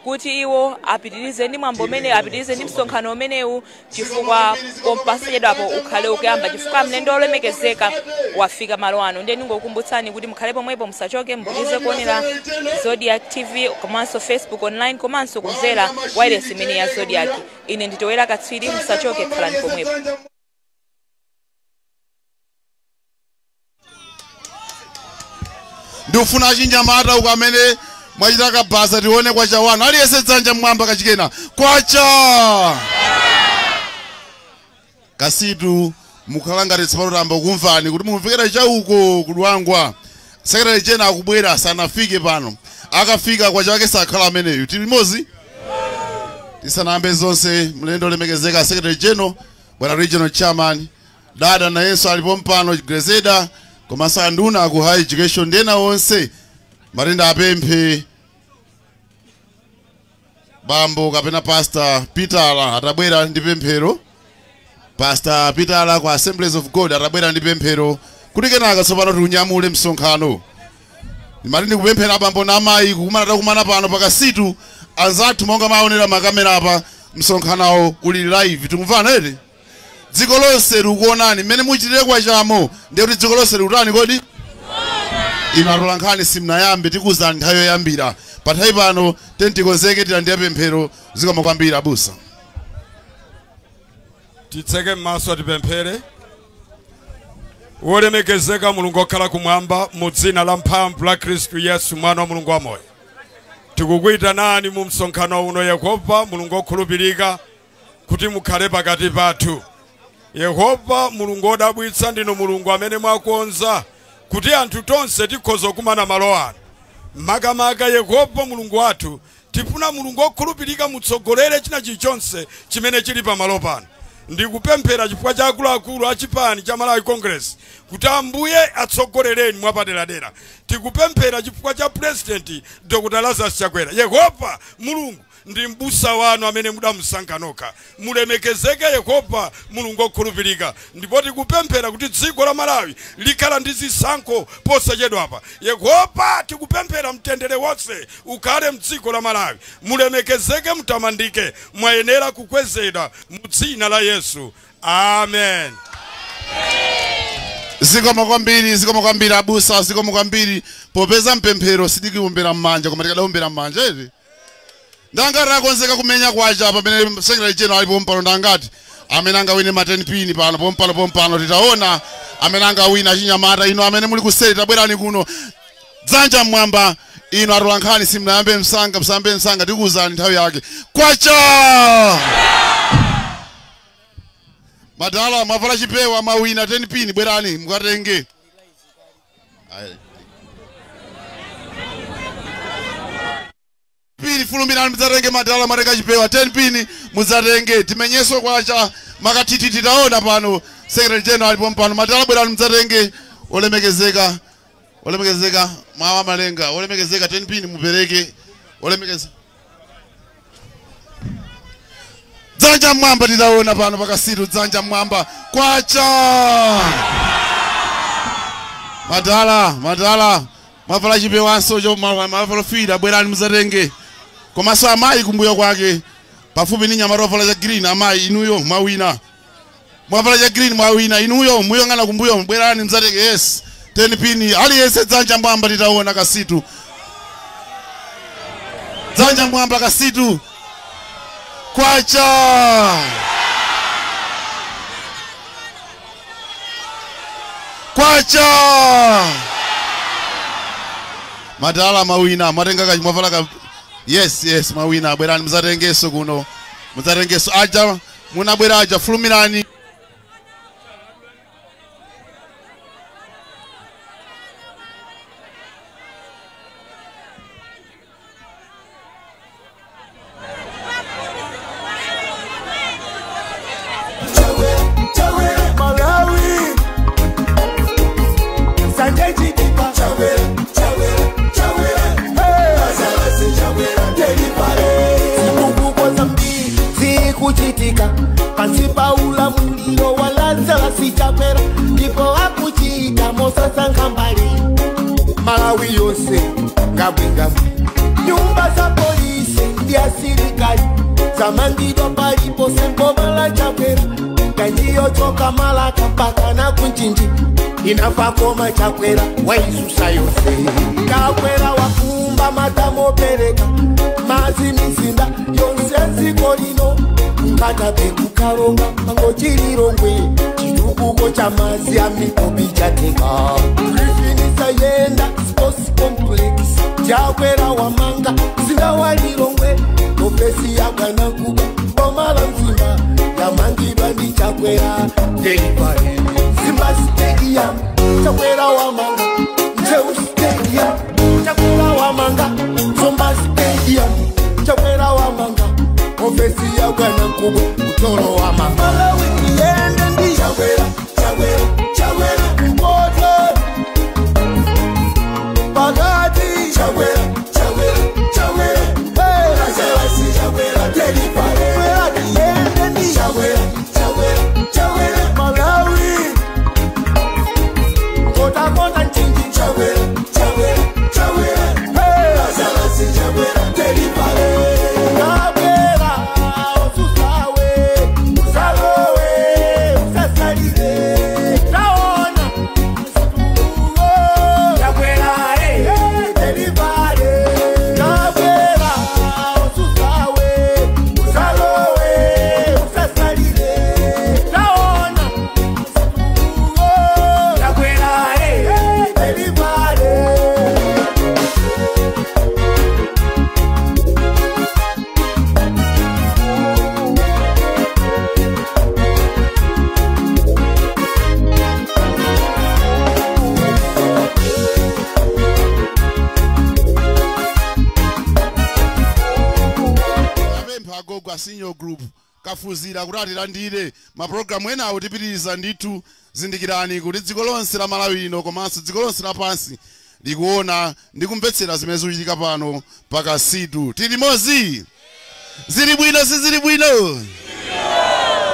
kuti iwo apitirize ndi mwambo umene apitirize ndi msonkhano umenewu chifukwa pompasachedwapo ukhale ukuyamba chifukwa mlendo olemekezeka wafika malo ano. Ndiye ndingokukumbutsani kuti mukhale pomwepo musachoke, mpitirize kuonera Zodiac TV komanso Facebook online komanso kumvera wireless imene ya Zodiac. Ine nditowera katswiri, musachoke, khalani pomwepo.
Ndifuna chinyamata uko amene mwachitaka basa tione kwa chawano aliyese dzanja mwamba kachikena kwacha Kasitu mukhalangati tsapano kumvani kuti mumvikira chauko kudwangwa sekretary chena akubwera sanafike pano akafika kwa chake sakhala ameneyo tilimozi tisanambe zonse mlendo olemekezeka secretary general bwana regional chairman dada na Yesu alipo mpano Greseda komasa nduna ku high education ndena onse marinda apemphe bambo kapena pastor Peter atabwera ndi pemphero. Pastor Peter kwa Assemblies of God atabwera ndi pemphero kuti kenaka tsopano tiunyamule msonkhano. Marindi kupemphera bambo na amayi kumana pano pakasitu anzathu monga maonera makamera apa msonkhanawo uli live tikumvana ere dziko lonse likuonani mmene muchitire kwa chamo ndiye kuti dziko lonse likutani kodi inatola nkhani simnayambe tikuzani nthawi yoyambira pathayi pano tentikonzeke tilandire pemphero zikomo kwambiri abusa.
Titseke maso tipemphere. Wolemekezeka Mulungu okhala kumwamba mu dzina la mphamvu la Khristu Yesu mwana wa Mulungu wamoyo. Tikukuita nani mu msonkhano uno Yehova Mulungu okhulupirika kuti mukhale pakati pathu. Yehova Mulungu odabwitsa ndino Mulungu amene mwakonza kuti anthu tonse tikhoza kumana malo ano. Makamaka Yehova Mulungu wathu tifuna Mulungu okhulupirika mutsogolere china chilichonse chimene chili pa malo pano. Ndikupemphera chifukwa cha akuluakulu a chipani cha Malawi Congress kuti Ambuye atsogolereni mwapaderadera. Tikupemphera chifukwa cha President Dr. Lazarus Chakwera. Yehova Mulungu ndi mbusa wanu amene mudamusankha nokha. Mulemekezeke Yehova Mulungu okhulupirika. Ndipo tikupemphera kuti dziko la Malawi likhala ndi zisankho posachedwapa. Yehova tikupemphera mtendere wonse ukhale mdziko la Malawi. Mulemekezeke mutamandike mwayenera kukwezedwa mu dzina la Yesu. Amen.
Zikomo kwambiri abusa, zikomo kwambiri popeza mpemphero sidikuombera mmanja koma tikadaombera mmanja ere. Ndangati akonzeka kumenya kwacha pamene Secretary General alipo mpano ndangati amene angawine ma 10 pin pano pompano titaona amene angawina chinyamata ino amene muli kuseri tabwerani kuno dzanja mmwamba ino atolankhani simnayambe msanga tikuwuzani nthawi yake kwacha. Madala mavala chipewa mawina 10 pin bwerani mukatenge. Pini fulumbirani muzatenge madala mareka chipewa 10 pin muzatenge timenyeso kwacha makatiti titaona pano Secretary General alipo mpano madala bwerani muzatenge olemekezeka mwa malenga olemekezeka 10 pin mupereke olemekezeka dzanja mwamba titaona pano pakasitu dzanja mwamba kwacha. Madala mavala chipewanso cho mavala fida bwerani muzatenge komanso amayi kumbuyo kwake pafupi ni nyamata wavala cha green amayi inuyo mawina mwavala cha green mawina inuyo muyong'ana kumbuyo bwerani muzatenge yes 10 pin aliyense dzanja mwamba titaona kasitu dzanja mwamba kasitu kwacha. Madala mawina matenga kachi mwavala ka yes mawina bwerani muzatengeso kuno muzatengeso aja munabwera aja fulumirani.
Kuchitika pasipa ula muliro walanza sichapera ndipo akuchita Mosasa Nkambali Malawi yose ngabwingabwi nyumba za polisi ndia sirikali zamangidwa palipo sembo mala chapera kanjiyo choka malaka mpaka na kunchinji inafa koma chakwera waisusa yose kakwera wakumba matamo pereka mazi mizinda yonse nzikolino Kata peku karonga mango chilirongwe chitukuko cha mazi amikobi chateka Rifinisa yenda sports complex Chakwera wamanga zinga walirongwe Ofesi ya Ganakuba Bomala mzima ya mangi bandi Chakwera Delivery Simba Stadium Chakwera wamanga Njeu Stadium Chakwera wamanga Zomba Stadium Chakwera wamanga Ofesi ya Ganakuba Utolo wama Malawi kiende ndi Chakwera Mboto Bagati Chakwera Hey Rajalasi Chakwera Delivery kiende ndi Chakwera Malawi Kota nchinji Chakwera Hey Rajalasi Chakwera Delivery
Senior group kafuzira kuti atilandire maprogramu enawo tipitiriza ndithu zindikirani kuti dziko lonse la Malawi ino komanso dziko lonse lapansi likuona ndi kumvetsera zimene zikuchitika pano pakasitu tilimozi zili bwino sizili bwino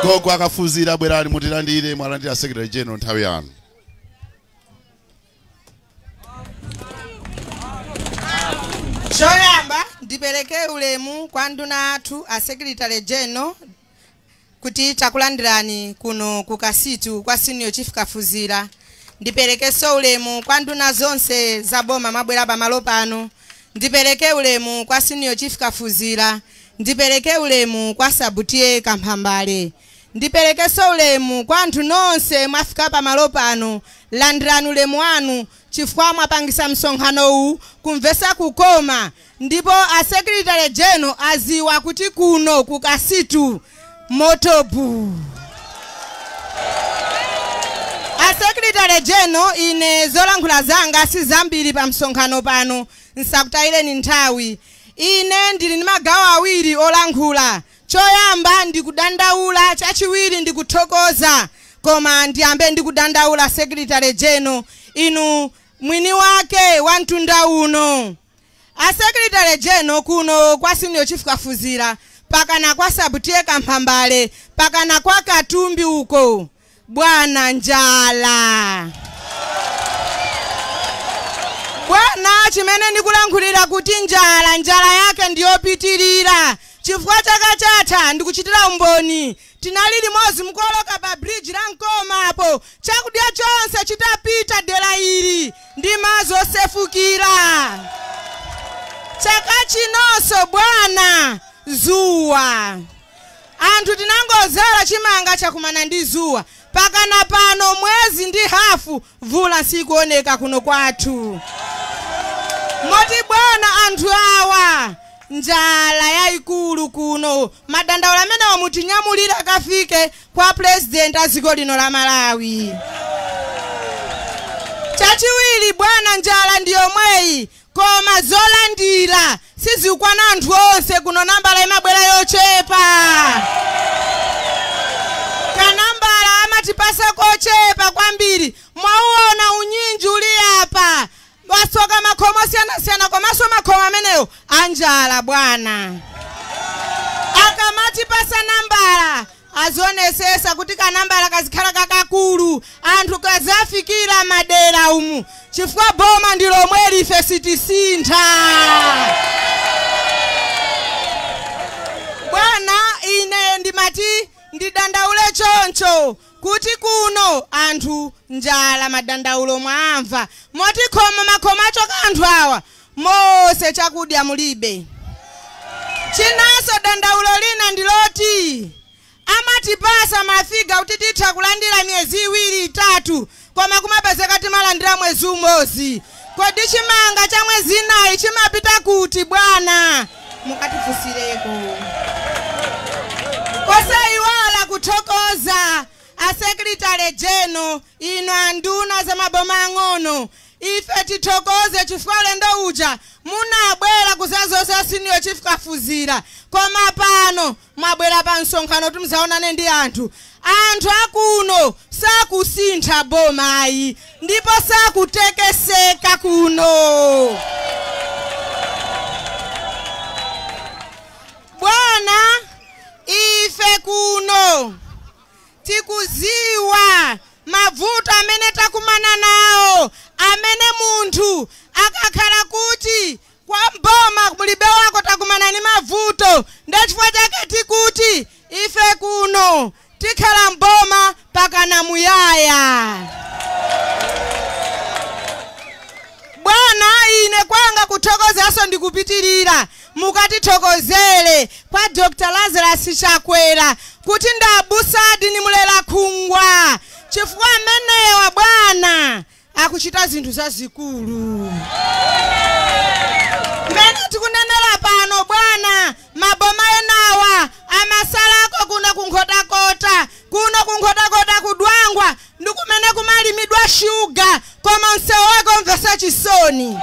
gogo akafuzira bwerani mutilandire mwalandira Secretary General nthawi yanu.
Choyamba ndipeleke ulemu kwa nduna athu a Secretary General kuti takulandirani kuno kukasitu kwa Senior Chief Kafuzira. Ndipereke ulemu kwa nduna zonse za boma mabwera pamalo pano. Ndipereke ulemu kwa Senior Chief Kafuzira. Ndipereke ulemu kwa Sabutie Kamphambale. Ndipereke ulemu kwa anthu nonse mwafika pamalo pano. Landirani ulemu wanu chifukwa mwapangisa msonkhano uwu kumvesa kukoma. Ndipo a Secretary General aziwa kuti kuno kukasitu motobu. A Secretary General ine zolankhula zanga si zambiri pa msonkhano pano nsakutayire ni nthawi. Ine ndili ni magawo awiri olankhula. Choyamba ndikudandaula, chachiwiri ndikuthokoza. Koma ndiyambe ndikudandaula Secretary General inu mwini wake wa mtunda uno. A Secretary General kuno kwa Senior Chief Kafuzira pakana kwa Sabutie Kamphambale pakana kwa Katumbi uko bwana njala. Bwana chimene ndikulankhulira kuti njala yake ndiyopitirira. Chifukwa chaka chatha ndikuchitira umboni. Tinali limodzi mukoloka pa bridge la Nkoma apo. Chakudya chonse chitapita dera ili ndi mazo sefukira. Chaka chinonso bwana zuwa. Anthu tinangozala chimanga chakumana ndi zuwa. Pakana pano mwezi ndi hafu vula sikuoneka kuno kwathu. Moti bwana anthu awa njala yaikulu kuno. Madandaula amene wamutinyamulira kafike kwa president aziko lino la Malawi. Chachiwiri bwana njala ndiyomweyi koma zolandira sizikwana anthu onse kuno nambala imabwera yochepa. Kanambala amatipasa kochepa kwambiri. Mwauona unyinji uli apa. Wasoka makhomo siyana komanso makhomo ameneyo anjala bwana. Akamatipasa nambala azionesesa kuti kanambala kazikhala kakakulu anthu kazafikira madera umu chifukwa boma ndilomwe life sitisintha. Bwana ine ndimati ndidandaule choncho kuti kuno anthu njala madandaulo mwamva. Moti khoma makhomo achoka anthu awa mose chakudya mulibe. Chinaso dandaulo lina ndiloti amatipasa mafiga kuti titha kulandira myezi 2-3 koma kumapezeka timalandira mwezi umodzi. Kodi chimanga cha mwezi 9 chimapita kuti bwana? Mukatifusireko. Kosaiwala kuthokoza a Secretary General ino anduna za maboma ang'ono. Ife tithokoze chifukwa lendo uja munabwera kuzazo za Senior Chief Kafuzira. Koma pano mwabwera pa msonkhano tumzaonane ndi anthu. Anthu akuno sakusintha bomayi ndipo sakutekeseka kuno. Bwana ife kuno tikuziwa mavuto amene takumana nawo. Amene munthu akakhala kuti kwa mboma mulibe wako takumana ni mavuto. Ndachifukwa chake tikuti ife kuno tikhala mboma pakana muyaya. Bwana ine kwanga kuthokozaso ndikupitirira. Mukatithokozere kwa Dr. Lazarus Chakwera kuti ndabusadi ni mulela khungwa. Chifukwa amenewa bwana akuchita zinthu zazikulu. Mene tikunenera pano bwana maboma enawa amasalako kuno kunkhotakota. Kuno kunkhotakota kudwangwa ndikumene kumalimidwa shuga koma msewu wake mvesa chisoni.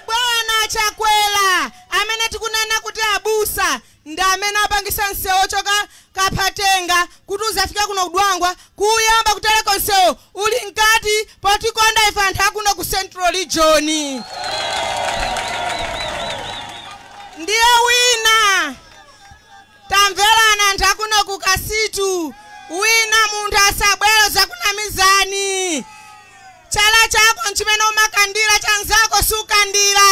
Bwana Chakwera amene tikunena kuti abusa ndi amene apangisa msewu choka Kaphatenga kuti uzafika kuno kudwangwa kuyamba kuteleko msewu uli nkati potikonda ife anthu akuno ku Central Region. Ndiye wina tamverana anthu akuno kukasitu wina munthu asabwero zakunamizani. Chala chako nchimene umakandira chanzako sukandira.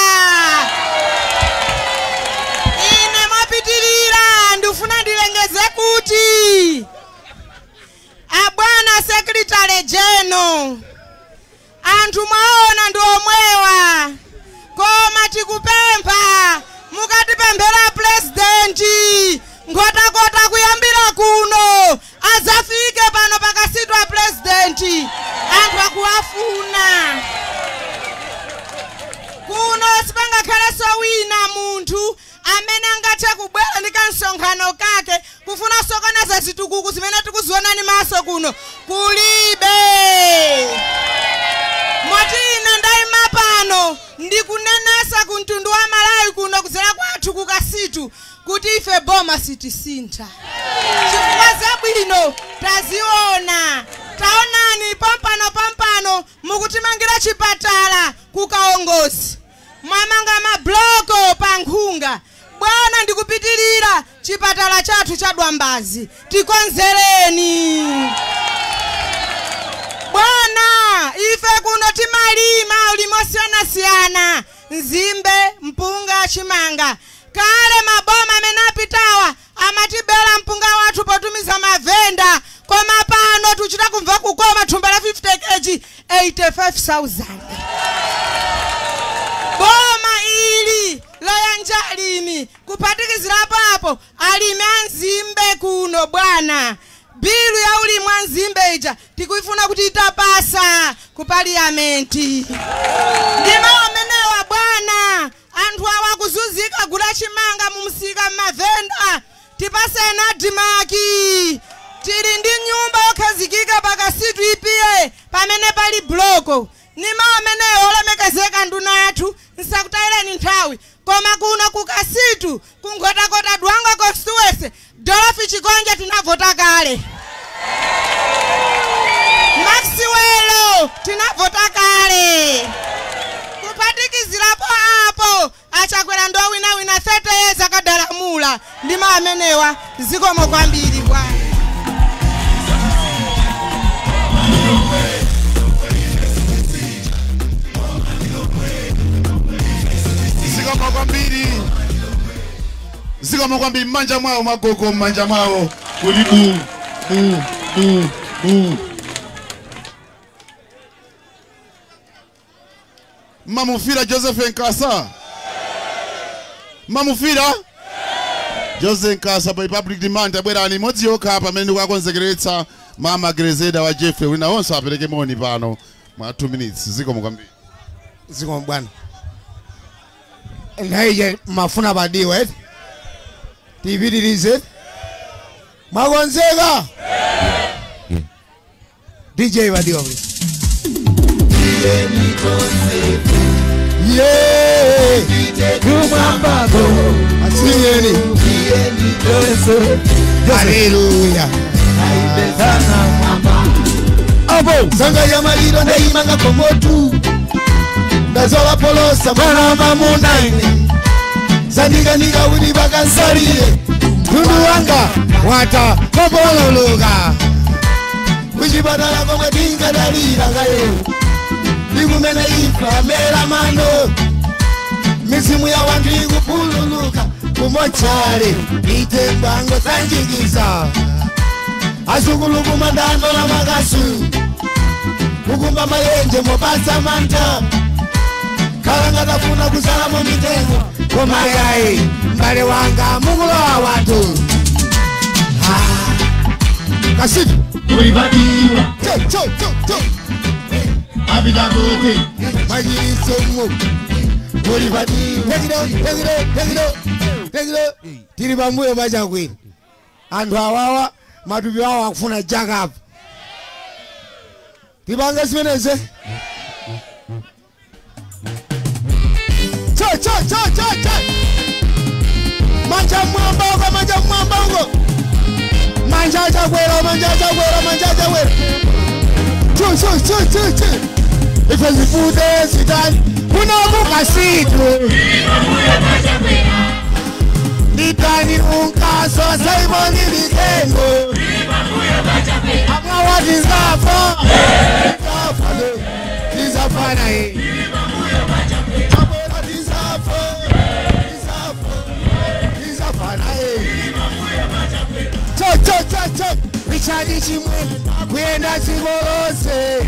Ine mapitirira ndifuna ndilengeze abwana Secretary General anthu mwaona ndi omwewa koma tikupempha mukatipemphera president nkhotakota kuyambira kuno azafike pano pakasitwa president anthu akuwafuna kuno sipangakhalenso wina munthu amene angathe kubwera ndi kansonkhano kake kufuna sokoneza zitukuku zimene tikuziona ni maso kuno kulibe. Moti ine ndayima pano ndikunenesa ku mtundu wa Malawi kuno kudzera kwathu kukasitu kuti ife boma sitisintha chifukwa zabwino taziona. Taonani pampano mukutimangira chipatala kukaongozi mwamanga mabloko pankhunga bwana ndikupitirira chipatala chathu chadwambazi tikonzereni bwana. Ife kuno timalima ulimo siyana nzimbe mpunga chimanga kale maboma amene apitawa amatibera mpunga wathu potumiza mavenda koma pano tuchita kumva kukoma thumba la 50 kg 85,000 boma ili loyanja alimi kupatikizirapo apo alimi anzimbe kuno bwana. Bilu ya ulimu anzimbe ija tikuifuna kuti itapasa ku parliamenti ndima wamenewa bwana. Anthu awa kuzuzika gula chimanga mumsika mavenda tipasena dimaki tili ndi nyumba yokhazikika pakasitu ipiye pamene pali bloko nima wamenewa olemekezeka nduna yathu nsakutayireni nthawi koma kuno kukasitu kungotakota Dwanga constituency Dolofi Chigonja tinavota kale Maxwell tinavota kale kupatikizirapo apo achakwera ndo wina 30 years akadalamula ndima amenewa zikomo kwambiri bwana.
Zikomo kwambiri manja mwawo magogo manja mwawo kulibu Mamufira Joseph Nkasa Mamufira Joseph Nkasa by public demand abwera ni modzi yoka apa amene kwakonzekeretsa mama Grezeda wa Jeffrey wina onse apereke moni pano ma 2 minutes. Zikomo kwambiri.
Zikomo bwana. Ndaije mafuna badiwe tibidirize magonzega DJ badiwe yeah kumambago asiyeni haleluya aibezana mama abo sanga ya maliro ndaimanga komotu ndazola polosa mwana mamuna ine Sandiga wili bakansariye Tundu wanga wata kopololuga Wijibadala kongwe dinga dalira gaye Ligumena ifa mera mano Misimu ya wandigu pululuka Kumochare ite mbango sanjigiza Asugulu kumandando na magasu Kukumba mayenje mobasa manta Kalanga tafuna kusalamu mitengo Komagai mbale wanga mungulo wa watu Kasitu Ulibadiwa Cho Abidagote Majisi mu Ulibadiwa Tegido Tilibambuyo majagwini Andu hawawa Matubi wawa kufuna jagabu Tibanga simeneze Cho Manja mwambauko Manja chagwera Cho Ife zifute sitani Unamuka situ Nitani unkaso Saimoni likengo Akawa dizafo Dizafana hii Cho chadi chimwe kuyenda chikolose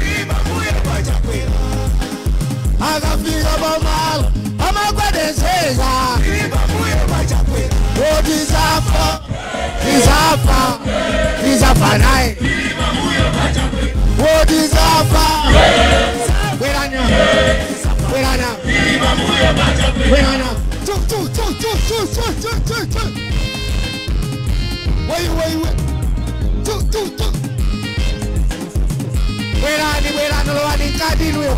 akafika pamalo amagwadezeza otizafa tizafa naye otizafa bwerana bwerana lowani nkadinuyo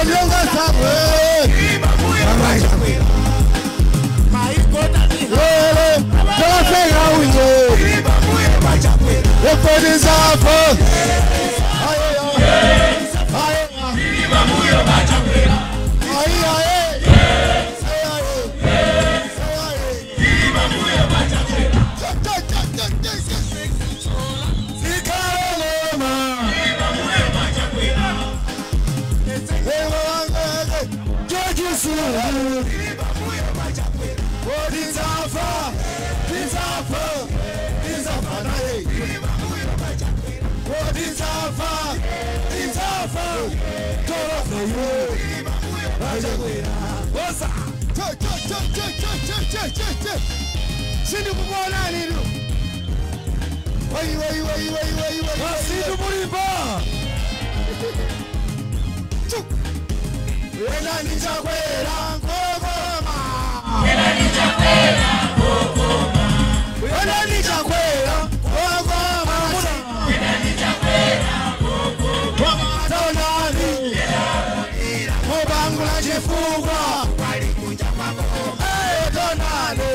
Olonga sabe Tola fega uye Epode zafa Sindi kubona nini? Wai. Sindi mulipa. Wena nichakwera ngogoma. Wena nichakwera ngogoma. Tonani. Mobangula chifugwa. Tonani.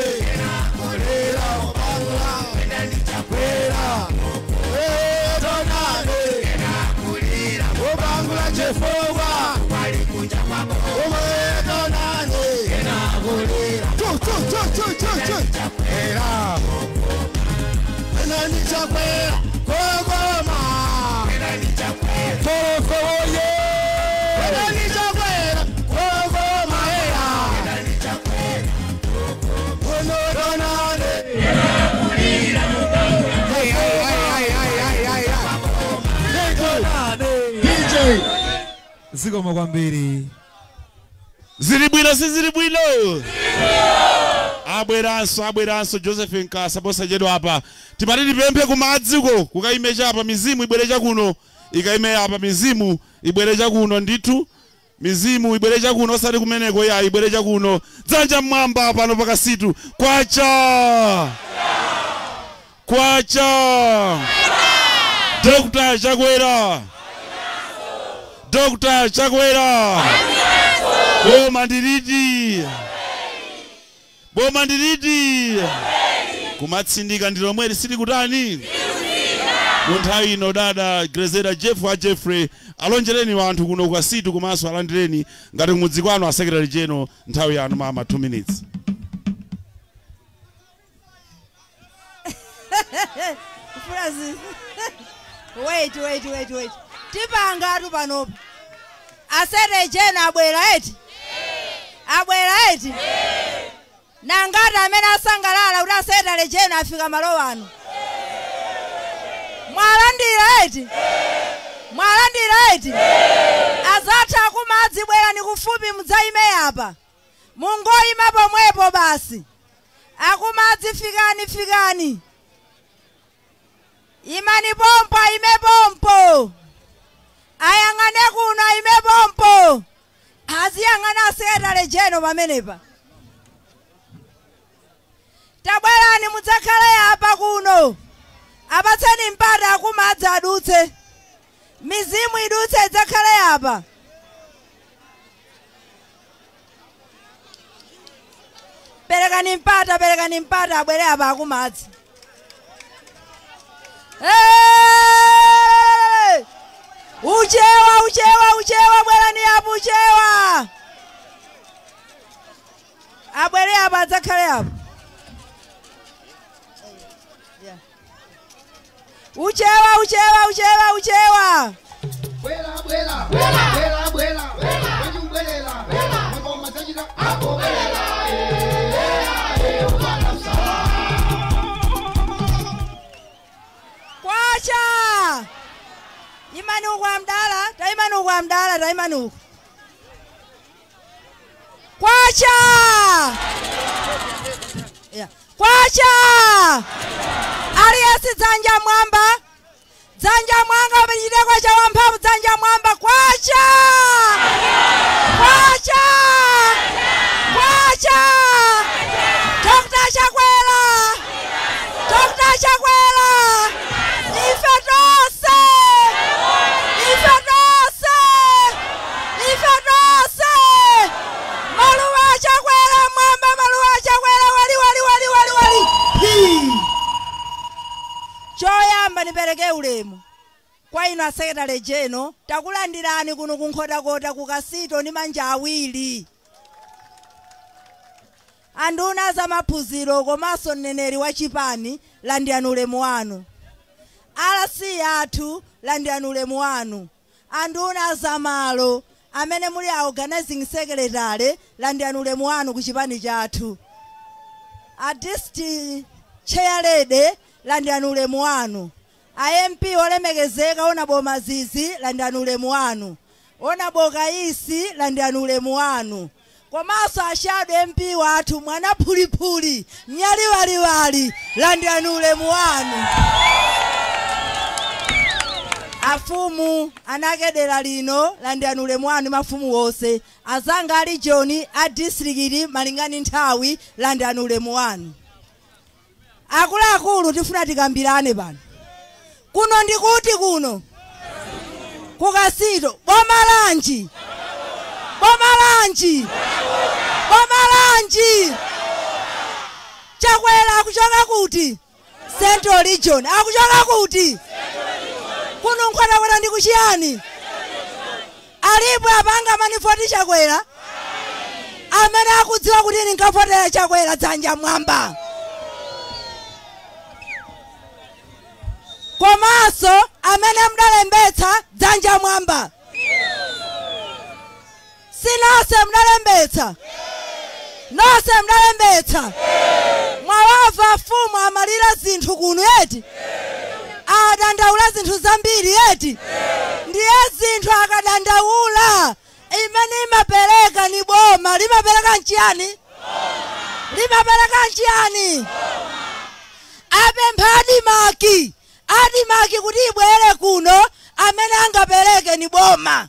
Zigoma kwambiri.
Zilibwino si zilibwino. Abweranso Joseph Nkasa bosa jedo hapa. Timaridi pempe kumadziko kukaimeja hapa mizimu ibwereja kuno. Ikaime hapa mizimu ibwereja kuno nditu. Mizimu ibwereja kuno osati kumeneko ya ibwereja kuno. Dzanja mwamba hapa no pakasitu. Kwacha. Dr. Chakwera. Bomandiridi kumatsindika ndilo mweri sili kutani munthawi ino dada Grezera Jeffrey alonjereni wanthu kuno kwa situ kumaso alandireni ngati kumudzi kwanu a secretary general nthawi yanu mama 2 minutes.
Wait. Tipanga panopo. Asere jena abwera eti. Nangata amene asangalala kuti asere lejena afika malo ano. Mwalandira eti. Azatha kumadzi bwera ni kufupi mudzaime apa. Mungoyima pomwepo basi. Akumadzi fikani. Imani pompo ime pompo. Ayangane kuno ime pompo. Aziyangana asera lejeno pamenepa. Tabwerani mudzakhala apa kuno. Apatseni mpata akumadzi adutse. Mizimu idutse idzakhale apa. Perekani mpata abwere apa akumadzi. Uchewa bwerani apa uchewa. Abwere apa adzakhale apa. Uchewa. Imani kwa mdala, taimani kwa mdala, taimani. Kwacha! Yeah. Kwacha! Aliasi Dzanja Mwamba. Dzanja Mwanga umejide kwa cha wampamu Dzanja Mwamba. Kwacha! Kwacha! Kwacha! Dr. Chakwera! Dr. Chakwera! Ifedose! Ifedose! Ifedose! Maluwa Chakwera Mwamba, Maluwa Chakwera wali. Choyamba nipeleke ulemu. Kwa ino asekretari jeno, takulandirani kuno kunkhotakota kukasito ni manja awiri. Anduna za maphunziro komanso mneneri wa chipani landirani ulemu wanu. Alasi athu landirani ulemu wanu. Anduna za malo amene muli a organizing secretary landirani ulemu wanu ku chipani chathu. A district chair lady landirani ulemu wanu. IMP olemekezeka ona boma zizi landirani ulemu wanu. Ona boka isi landirani ulemu wanu. Komanso ashadu MP wathu mwana phulipuli nyali waliwali landirani ulemu wanu. Afumu anakedera lino landirani ulemu wanu mafumu wose. Azanga ali John a district malingani nthawi landirani ulemu wanu. Akulu tifuna tikambirane pano. Kuno ndikuti kuno kukasito Bomalanji. Chakwera akuchoka kuti Central Region. Akuchoka kuti kuno nkhotakota ndi kuchiyani. Alipo apanga manifoti Chakwera amene akudziwa kuti ndingafotera Chakwera Dzanja Mwamba. Komanso amene mdalembetsa Dzanja Mwamba. Sinose mdalembetsa. Nose mdalembetsa. Mwawava fumu amalira zinthu kuno eti. Adandaula zinthu zambiri eti. Ndiye zinthu akadandaula imene imapereka ni boma. Limapereka nchiyani? Limapereka nchiyani? Apempha Adimaki kuti ibwere kuno amene angapereke ni boma.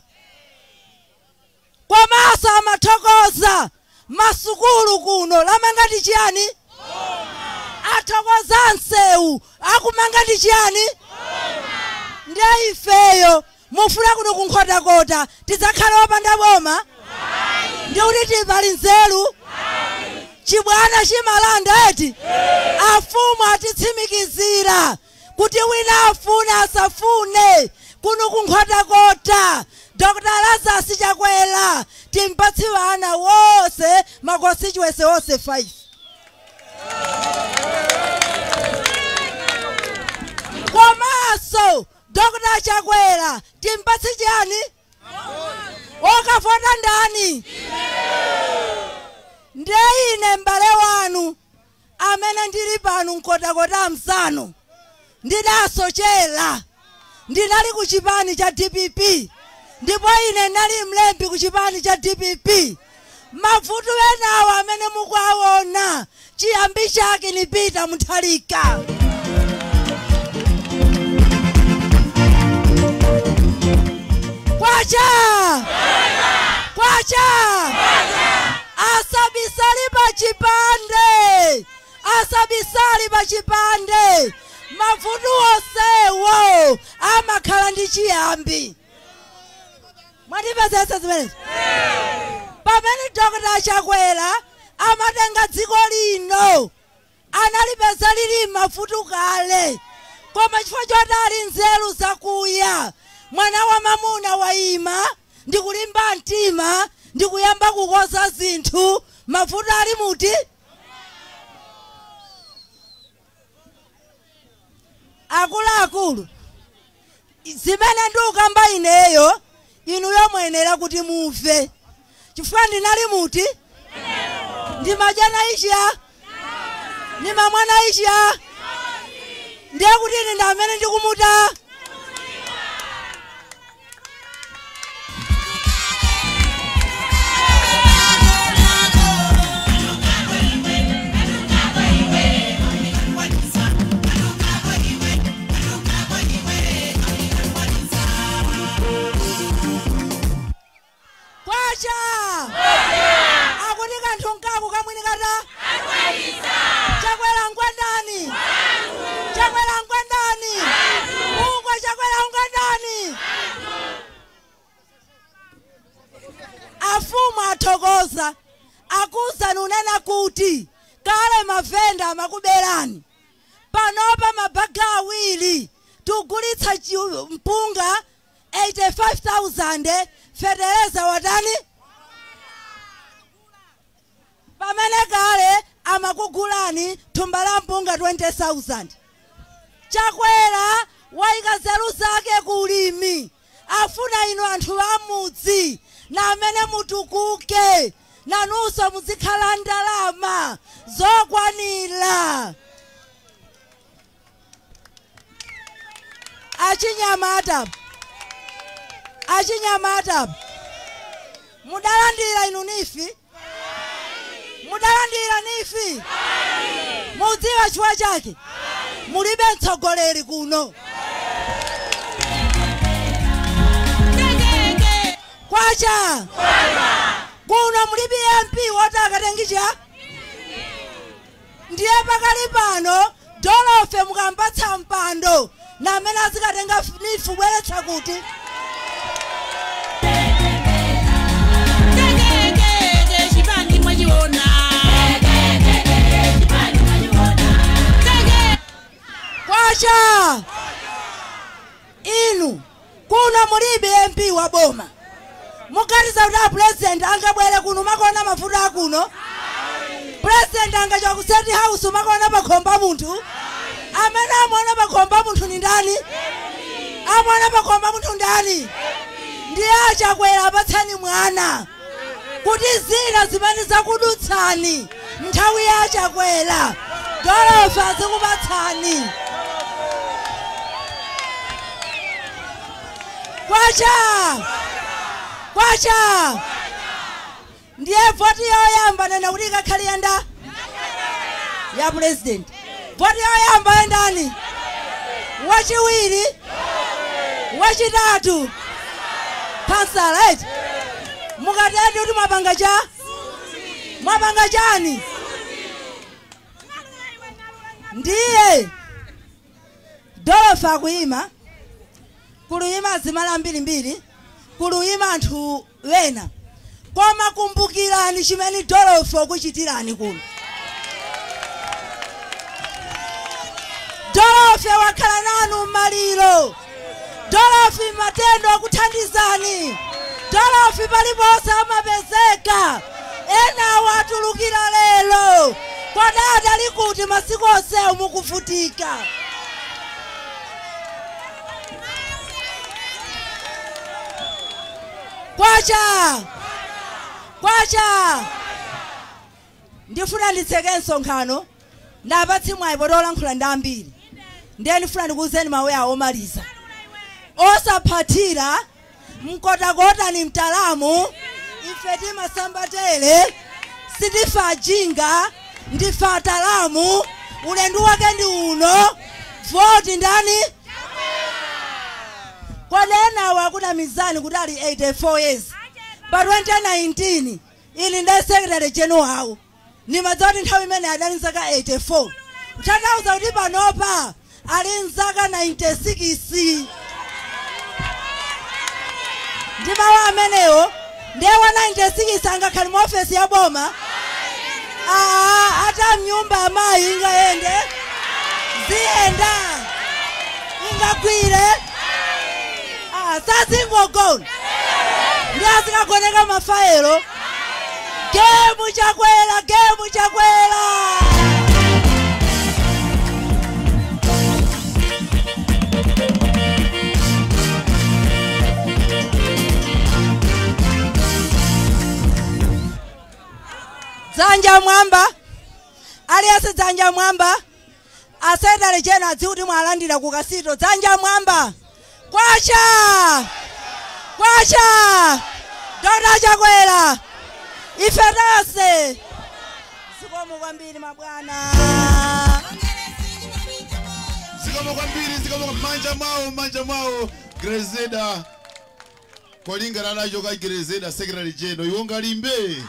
Komanso amathokoza masukulu kuno lamangati chiyani? Athokoza nsewu akumangati chiyani? Ndiye ifeyo mufuna kuno kunkhotakota tidzakhala opanda boma? Ndiye kuti tipali nzeru? Chibwana chimalanda eti? Afumu atitsimikizira kuti wina afune asafune kuno kunkhotakota. Dr. Lazarus Chakwera timpatsi wana wose makonstituency wose 5. Komanso Dr. Chakwera timpatsi chani? Okafota ndani? Ndine mbale wanu amene ndili pano nkhotakota msano. Ndidasochera. Ndinali ku chipani cha DPP. Ndipo ine nali mlembi ku chipani cha DPP. Mavuto enawo amene mukuwaona chiyambi chake ni Peter Mutharika. Kwacha! Asabisali pa chipande. Mavuto osewo amakhala ndi chiyambi. Mwatipezesa zimene? Pamene Dr. Chakwera amatenga dziko lino analipeza lili mavuto kale. Koma chifukwa choti ali nzeru zakuya mwana wa mamuna waima ndi kulimba mtima ndi kuyamba kukoza zinthu mavuto ali muti? Akulu zimene ndikukamba ineyo inuyo muyenera kuti muve. Chifukwa ndinali muti? Ndimajana isha? Ndimamwana isha? Ndiye kuti ine ndi amene ndikumuta? ndakuza nunena kuti kale mavenda makuberani panopa mabaga awiri tugulitsa mpunga 85,000 fetereza watani pamene kale amakugulani thumba la mpunga 20,000 Chakwera waika nzeru zake kulimi afuna inu anthu amudzi na amene mutukuke nanuso muzikhala ndalama zokwanira. Achinyamata mudalandira inu nifi mudalandira nifi mudziwa chifukwa chake mulibe mtsogoleri kuno kwacha kuno mulibe MP wotakatengicha ndiye pakali pano Dolofe mukampatsa mpando na amene azikatenga nifu bweretsa kuti kwacha inu kuno mulibe MP wa boma mukatiza kuti president angabwere kuno makona mafuta akuno president angachoka ku State House makona pakhomba munthu amene amona pakhomba munthu ni ndani amona pakhomba munthu ndani ndiye Chakwera apatsani mwana kuti zina zimene zakudutsani nthawi ya Chakwera Dolofe azikupatsani. Kwacha ndiye voti yoyamba nena kuti ikakhali yanda ya president voti yoyamba yandani wachiwiri wachitatu kansala eti mukatende kuti mwapanga chani ndiye Dolofe akuyima kuluyima azimala mbirimbiri kuluyima anthu wena koma kumbukirani chimene Dolofe akuchitirani kuno. Dolofe wakhala nanu maliro Dolofe matendo akuthandizani Dolofe paliponse amapezeka ena watulukira lero kodada likuti masiku onse mukuvutika. Kwacha ndifuna nditseke nsonkhano ndapatsi mwayi potolankhula ndambiri ndiye ndifuna ndikuwuzeni mawu awo omaliza osaphatira mkotakota ni mtalamu ife timasambatele sitifa ajinga ndifa atalamu ulendo wake ndi uno voti ndani kwanena wakuda mizani kutali 84 years pa 2019 ili ndiye secretary general ni madzoti nthawi imene adali nzaka 84 kutanthauza kuti panopa ali nzaka 96 ndi mawu amenewo ndiye wa 96 angakhale mu ofesi ya boma ata mnyumba amayi ingayende ziyenda ingagwire sazingogona ndi azikagoneka mafaelo gemu Chakwera dzanja mwamba aliyese dzanja mwamba asetale jena adziuti mwalandira kukasito dzanja mwamba. Kwacha Dr. Chakwera ifetase zikomo kwambiri mabwana
zikomo kwambiri manja mwawo Grezeda kolinga lalacho ka Grezeda secretary general iwonga limbe